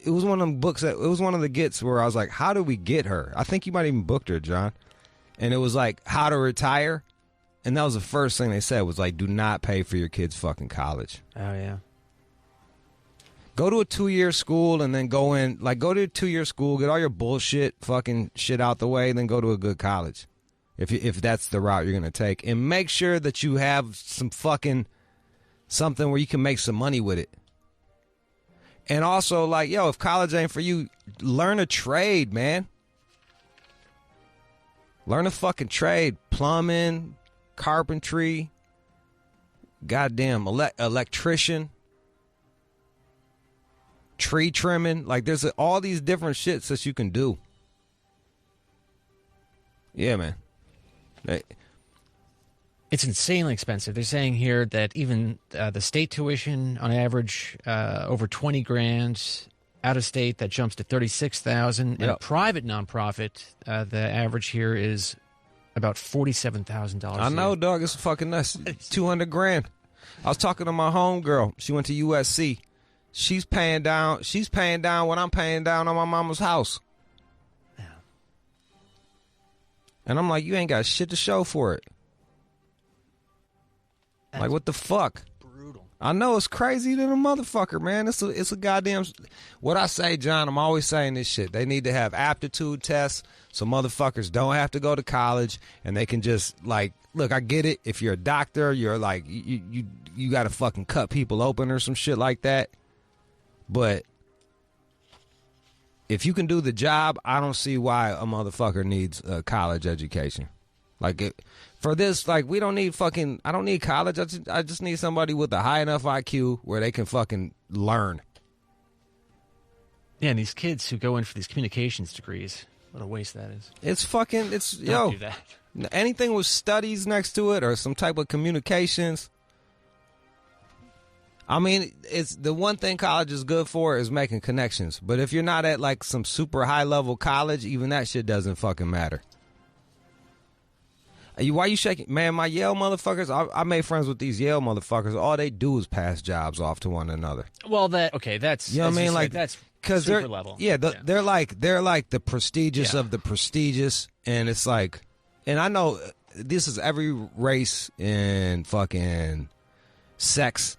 it was one of them books it was one of the gets where I was like, how do we get her? I think you might even booked her, John. And it was like how to retire. And that was the first thing they said was like, do not pay for your kids' fucking college. Oh, yeah. Go to a 2-year school and then go to a 2-year school, get all your bullshit fucking shit out the way, and then go to a good college. If that's the route you're going to take. And make sure that you have some fucking something where you can make some money with it. And also, like, yo, if college ain't for you, learn a trade, man. Learn a fucking trade. Plumbing, carpentry, goddamn electrician, tree trimming. Like, there's all these different shits that you can do. Yeah, man. It's insanely expensive. They're saying here that even the state tuition on average over $20,000. Out of state, that jumps to $36,000. And a private nonprofit, the average here is about $47,000. I know, dog. It's fucking nuts. $200,000. I was talking to my homegirl. She went to USC. She's paying down what I'm paying down on my mama's house. Yeah. And I'm like, you ain't got shit to show for it. Like, what the fuck? Brutal. I know, it's crazy than a motherfucker, man. It's a goddamn... What I say, John, I'm always saying this shit. They need to have aptitude tests so motherfuckers don't have to go to college and they can just, like... Look, I get it. If you're a doctor, you're like... You got to fucking cut people open or some shit like that. But... if you can do the job, I don't see why a motherfucker needs a college education. Like, for this, like, we don't need fucking... I don't need college. I just need somebody with a high enough IQ where they can fucking learn. Yeah, and these kids who go in for these communications degrees, what a waste that is. It's fucking... Don't do that. Anything with studies next to it or some type of communications... I mean, it's the one thing college is good for is making connections. But if you're not at, like, some super high-level college, even that shit doesn't fucking matter. Why you shaking? Man, my Yale motherfuckers, I made friends with these Yale motherfuckers. All they do is pass jobs off to one another. Well, that's... You know what I mean? Like, that's they're, super level. Yeah, they're like the prestigious of the prestigious. And it's like... And I know this is every race and fucking sex.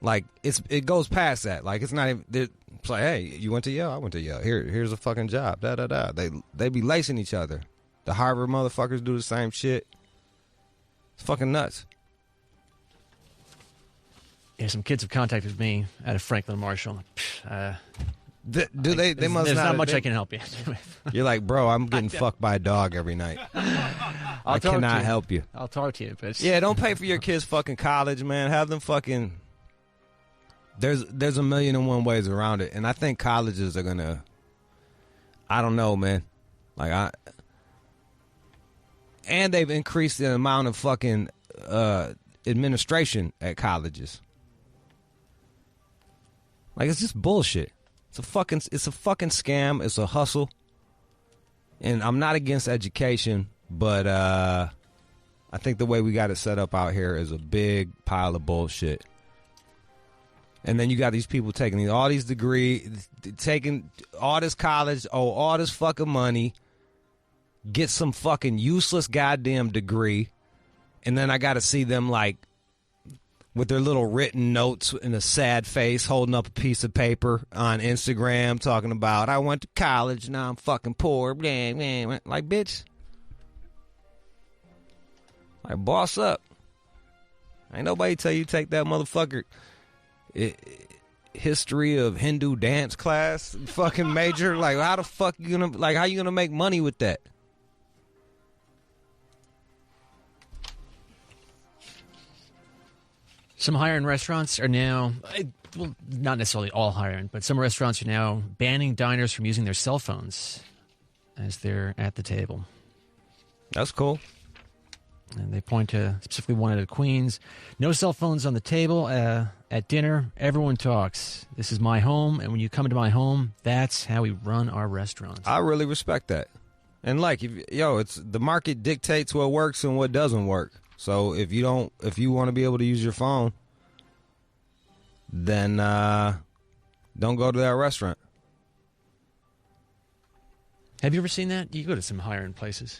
Like, it goes past that. Like, it's not even... It's like, hey, you went to Yale? I went to Yale. Here's a fucking job. Da-da-da. They be lacing each other. The Harvard motherfuckers do the same shit. It's fucking nuts. Yeah, some kids have contacted me out of Franklin Marshall. Do they must There's not have much been- I can help you with. You're like, bro, I'm getting fucked by a dog every night. I cannot help you. I'll talk to you, but Yeah, don't pay for your kids' fucking college, man. Have them fucking. There's a million and one ways around it, and I think colleges are gonna. I don't know, man. And they've increased the amount of fucking administration at colleges. Like, it's just bullshit. It's a fucking scam. It's a hustle. And I'm not against education, but I think the way we got it set up out here is a big pile of bullshit. And then you got these people taking all these degrees, taking all this college, all this fucking money, get some fucking useless goddamn degree, and then I got to see them like with their little written notes and a sad face holding up a piece of paper on Instagram talking about, I went to college, now I'm fucking poor. Like, bitch. Like, boss up. Ain't nobody tell you take that motherfucker history of Hindu dance class fucking major. Like, how the fuck you gonna, like, how you gonna make money with that? Some higher-end restaurants are now, well, not necessarily all higher-end, but some restaurants are now banning diners from using their cell phones as they're at the table. That's cool. And they point to specifically one at Queens. No cell phones on the table at dinner. Everyone talks. This is my home, and when you come into my home, that's how we run our restaurants. I really respect that. And like, it's the market dictates what works and what doesn't work. So if you want to be able to use your phone, then don't go to that restaurant. Have you ever seen that? You go to some higher end places.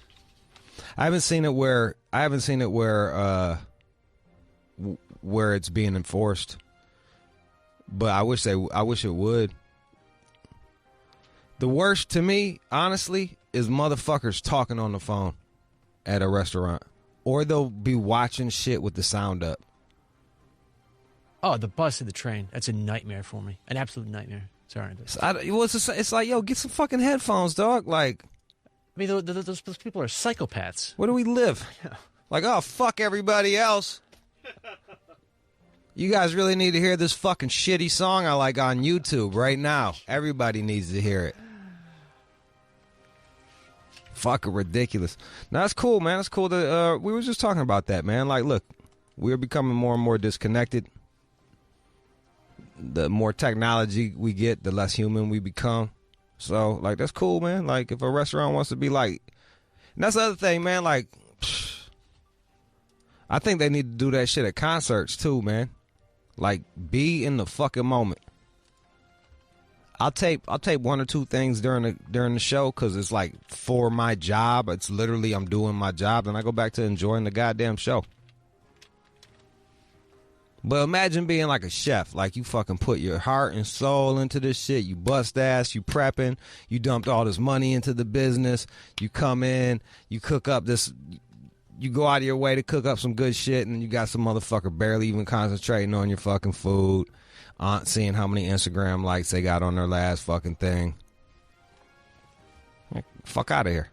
I haven't seen it where it's being enforced, but I wish it would. The worst to me, honestly, is motherfuckers talking on the phone at a restaurant. Or they'll be watching shit with the sound up. Oh, the bus and the train. That's a nightmare for me. An absolute nightmare. Sorry. It's like, yo, get some fucking headphones, dog. Like, I mean, those people are psychopaths. Where do we live? Like, oh, fuck everybody else. You guys really need to hear this fucking shitty song I like on YouTube right now. Everybody needs to hear it. Fucking ridiculous. Now, that's cool, man. That's cool that we were just talking about that, man. Like, look, we're becoming more and more disconnected. The more technology we get, the less human we become. So, like, that's cool, man. Like, if a restaurant wants to be like... And that's the other thing, man. Like, I think they need to do that shit at concerts, too, man. Like, be in the fucking moment. I'll tape one or two things during the show because it's like for my job. It's literally I'm doing my job, and I go back to enjoying the goddamn show. But imagine being like a chef, like you fucking put your heart and soul into this shit. You bust ass, you prepping, you dumped all this money into the business. You come in, you cook up this, you go out of your way to cook up some good shit, and you got some motherfucker barely even concentrating on your fucking food. Seeing how many Instagram likes they got on their last fucking thing. Fuck out of here.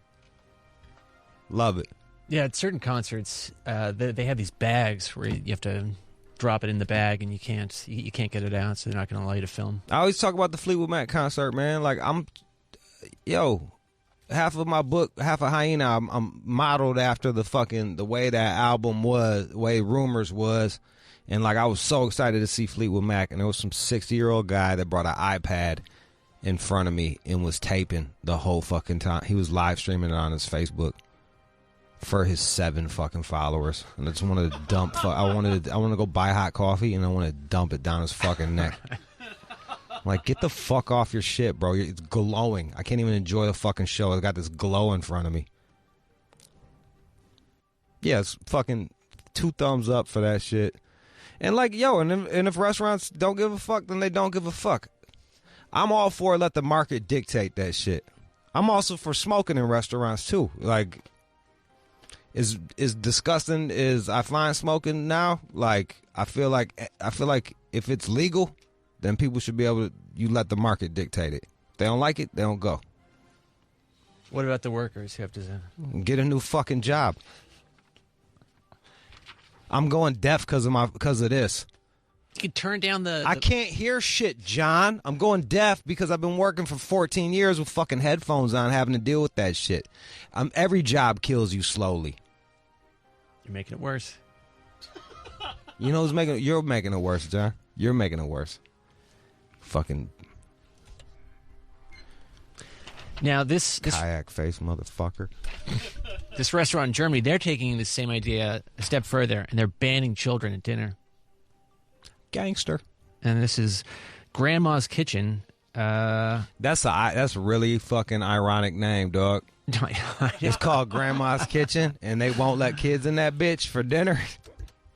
Love it. Yeah, at certain concerts, they have these bags where you have to drop it in the bag and you can't get it out, so they're not going to allow you to film. I always talk about the Fleetwood Mac concert, man. Like, half of my book, half a hyena, I'm modeled after the way that album was, the way Rumors was. And, like, I was so excited to see Fleetwood Mac, and there was some 60-year-old guy that brought an iPad in front of me and was taping the whole fucking time. He was live streaming it on his Facebook for his 7 fucking followers. And I just wanted to dump. I wanted to go buy hot coffee, and I want to dump it down his fucking neck. I'm like, get the fuck off your shit, bro. It's glowing. I can't even enjoy the fucking show. I got this glow in front of me. Yeah, it's fucking 2 thumbs up for that shit. And like, and if restaurants don't give a fuck, then they don't give a fuck. I'm all for let the market dictate that shit. I'm also for smoking in restaurants too. Like, as disgusting as I find smoking now, like I feel like if it's legal, then people should be able to you let the market dictate it. If they don't like it, they don't go. What about the workers who have to get a new fucking job? I'm going deaf because of this. You can turn down the... I can't hear shit, John. I'm going deaf because I've been working for 14 years with fucking headphones on, having to deal with that shit. Every job kills you slowly. You're making it worse. You know who's making it? You're making it worse, John. You're making it worse. Fucking... Now, this kayak face motherfucker. This restaurant in Germany, they're taking the same idea a step further, and they're banning children at dinner. Gangster. And this is Grandma's Kitchen. That's really fucking ironic name, dog. It's called Grandma's Kitchen, and they won't let kids in that bitch for dinner.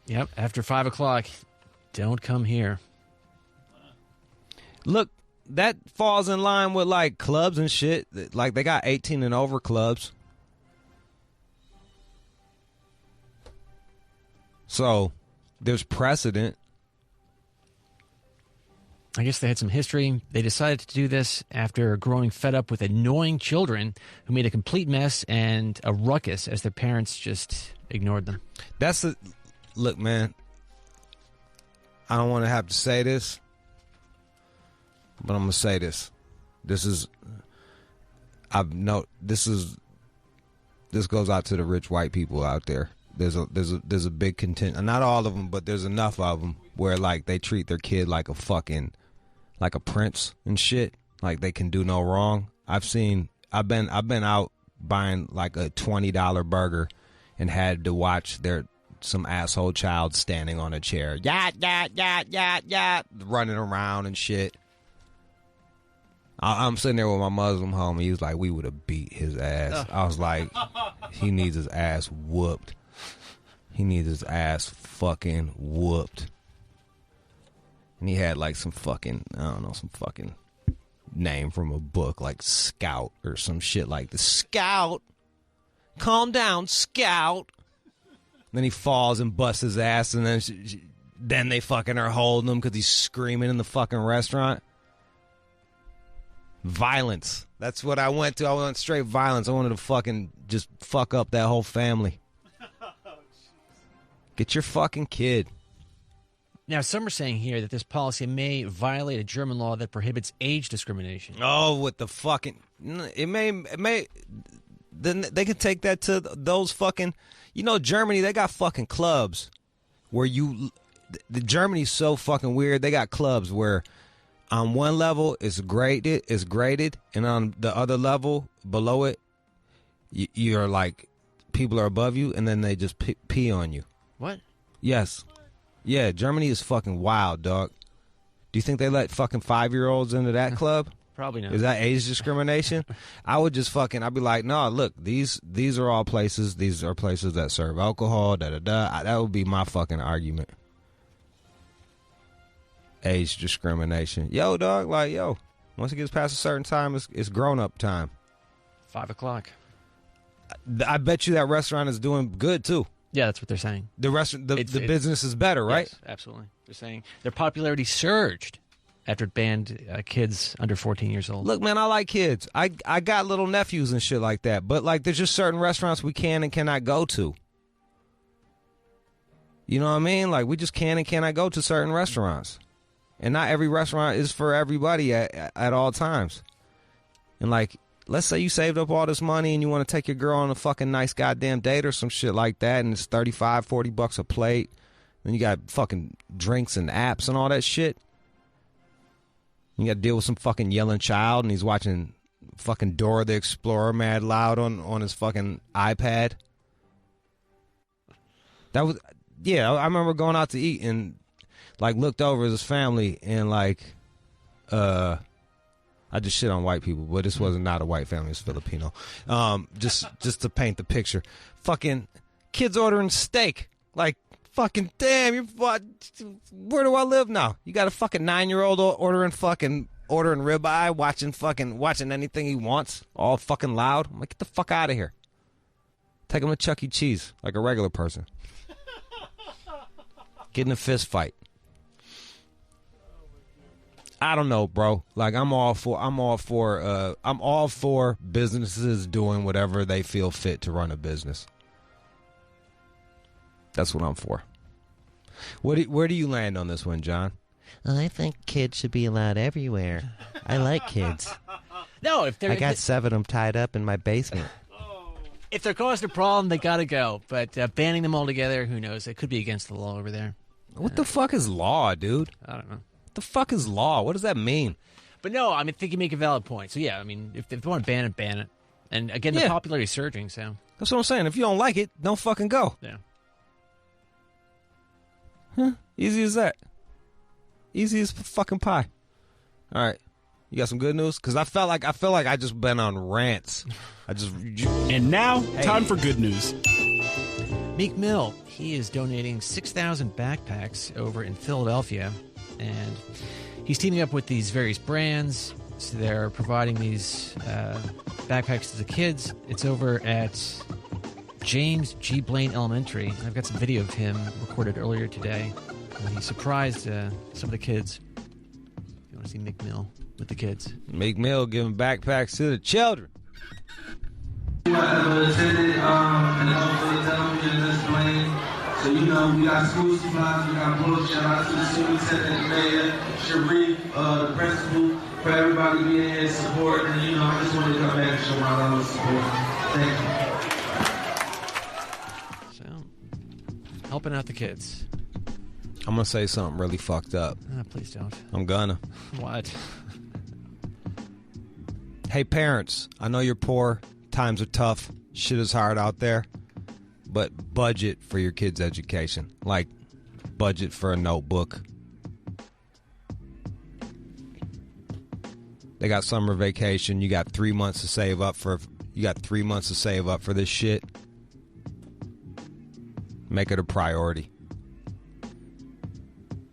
Yep. After 5 o'clock, don't come here. Look. That falls in line with, like, clubs and shit. Like, they got 18 and over clubs. So, there's precedent. I guess they had some history. They decided to do this after growing fed up with annoying children who made a complete mess and a ruckus as their parents just ignored them. Look, man, I don't want to have to say this, but I'm gonna say this. This goes out to the rich white people out there. There's a big contingent, not all of them, but there's enough of them where, like, they treat their kid like a prince and shit. Like, they can do no wrong. I've been out buying like a $20 burger and had to watch some asshole child standing on a chair, running around and shit. I'm sitting there with my Muslim homie. He was like, we would have beat his ass. I was like, he needs his ass whooped. He needs his ass fucking whooped. And he had like some fucking name from a book, like Scout or some shit like the Scout. Calm down, Scout. Then he falls and busts his ass, and then they fucking are holding him because he's screaming in the fucking restaurant. Violence. That's what I went to. I went straight violence. I wanted to fucking just fuck up that whole family. Get your fucking kid. Now, some are saying here that this policy may violate a German law that prohibits age discrimination. Oh, with the fucking... It may... Then they can take that to those fucking... You know, Germany, they got fucking clubs where the Germany's so fucking weird. They got clubs where... On one level, it's graded, and on the other level, below it, you're like, people are above you, and then they just pee on you. What? Yes. Yeah, Germany is fucking wild, dog. Do you think they let fucking 5-year-olds into that club? Probably not. Is that age discrimination? I'd be like, no, look, these are all places, these are places that serve alcohol, da-da-da. That would be my fucking argument. Age discrimination. Yo, dog, like, once it gets past a certain time, it's grown-up time. 5 o'clock. I bet you that restaurant is doing good, too. Yeah, that's what they're saying. The business is better, right? Yes, absolutely. They're saying their popularity surged after it banned kids under 14 years old. Look, man, I like kids. I got little nephews and shit like that. But, like, there's just certain restaurants we can and cannot go to. You know what I mean? Like, we just can and cannot go to certain restaurants. And not every restaurant is for everybody at all times. And, like, let's say you saved up all this money and you want to take your girl on a fucking nice goddamn date or some shit like that, and it's $35, $40 a plate. Then you got fucking drinks and apps and all that shit. You got to deal with some fucking yelling child, and he's watching fucking Dora the Explorer mad loud on his fucking iPad. I remember going out to eat and, like, looked over at his family and, like, I just shit on white people, but this wasn't not a white family, it's Filipino. Just to paint the picture. Fucking kids ordering steak. Like, fucking damn, where do I live now? You got a fucking 9-year-old ordering ribeye, watching anything he wants, all fucking loud. I'm like, get the fuck out of here. Take him to Chuck E. Cheese, like a regular person. Get in a fist fight. I don't know, bro. Like I'm all for businesses doing whatever they feel fit to run a business. That's what I'm for. Where do you land on this one, John? I think kids should be allowed everywhere. I like kids. No, if they're... I got 7 of them tied up in my basement. If they're causing a problem, they got to go. But banning them all together, who knows? It could be against the law over there. What the fuck is law, dude? I don't know. What the fuck is law? What does that mean? But no, I think you make a valid point. So yeah, I mean, if they want to ban it, ban it. And again, the popularity is surging, so... That's what I'm saying. If you don't like it, don't fucking go. Yeah. Huh? Easy as that. Easy as fucking pie. All right. You got some good news? Because I feel like I just been on rants. And now, time for good news. Meek Mill, he is donating 6,000 backpacks over in Philadelphia, and he's teaming up with these various brands. So they're providing these backpacks to the kids. It's over at James G. Blaine Elementary. I've got some video of him recorded earlier today. He surprised some of the kids. You want to see Meek Mill with the kids? Meek Mill giving backpacks to the children. Attended and also television display. So we got school supplies, we got books. Shout out to the superintendent, the mayor, Sharif, the principal, for everybody being here and support. And I just wanted to come back and show my love and support. Thank you. So, helping out the kids. I'm gonna say something really fucked up. Please don't. I'm gonna. What? Hey parents, I know you're poor. Times are tough. Shit is hard out there. But budget for your kids' education. Like, budget for a notebook. They got summer vacation. You got 3 months to save up for. This shit. Make it a priority.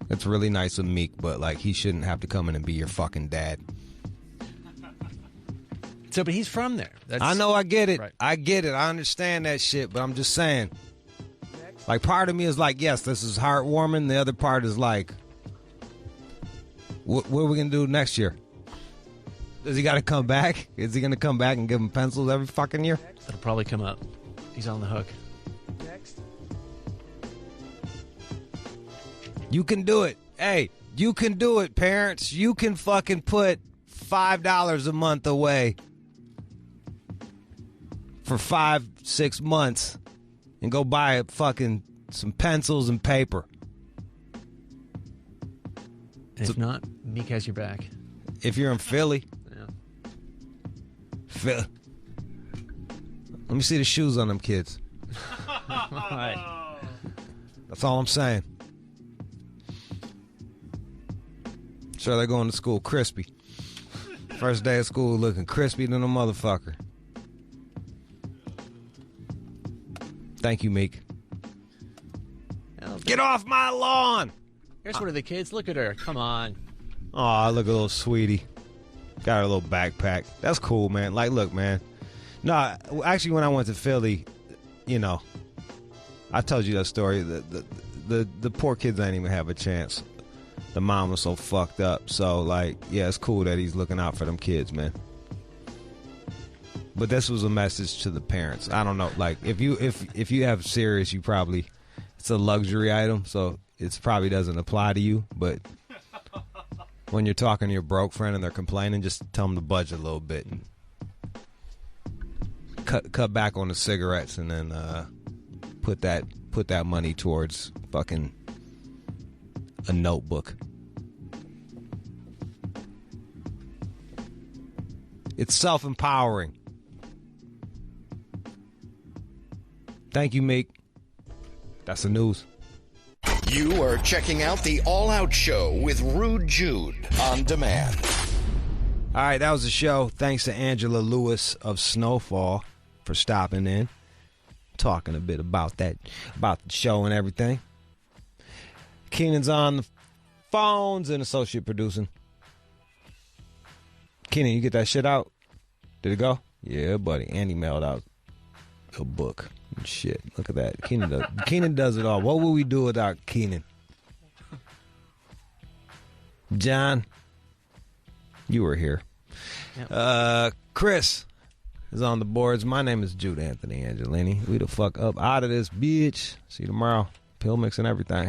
It's really nice of Meek, but like he shouldn't have to come in and be your fucking dad. So, but he's from there. I know, I get it. Right. I get it. I understand that shit, but I'm just saying. Like, part of me is like, yes, this is heartwarming. The other part is like, what are we going to do next year? Does he got to come back? Is he going to come back and give him pencils every fucking year? That'll probably come up. He's on the hook. You can do it. Hey, you can do it, parents. You can fucking put $5 a month away for 5-6 months and go buy fucking some pencils and paper. And if not, Meek has your back. If you're in Philly. Yeah. Let me see the shoes on them kids. Right. That's all I'm saying. Sure, they're going to school crispy. First day of school looking crispy than a motherfucker. Thank you, Meek. Get off my lawn! Here's one of the kids. Look at her. Come on. Aw, look at little sweetie. Got her little backpack. That's cool, man. Like, look, man. No, actually, when I went to Philly, I told you that story. The poor kids didn't even have a chance. The mom was so fucked up. So, like, yeah, it's cool that he's looking out for them kids, man. But this was a message to the parents. I don't know. Like, if you have Sirius, you probably, it's a luxury item, so it probably doesn't apply to you. But when you're talking to your broke friend and they're complaining, just tell them to budget a little bit and cut back on the cigarettes, and then put that money towards fucking a notebook. It's self-empowering. Thank you, Meek. That's the news. You are checking out the All Out Show with Rude Jude on demand. All right, that was the show. Thanks to Angela Lewis of Snowfall for stopping in, talking a bit about the show and everything. Keenan's on the phones and associate producing. Keenan, you get that shit out? Did it go? Yeah, buddy. Andy mailed out a book and shit. Look at that. Keenan does it all. What would we do without Keenan? John, You were here. Yep. Chris is on the boards. My name is Jude Anthony Angelini. We the fuck up out of this bitch. See you tomorrow. Pill mix and everything.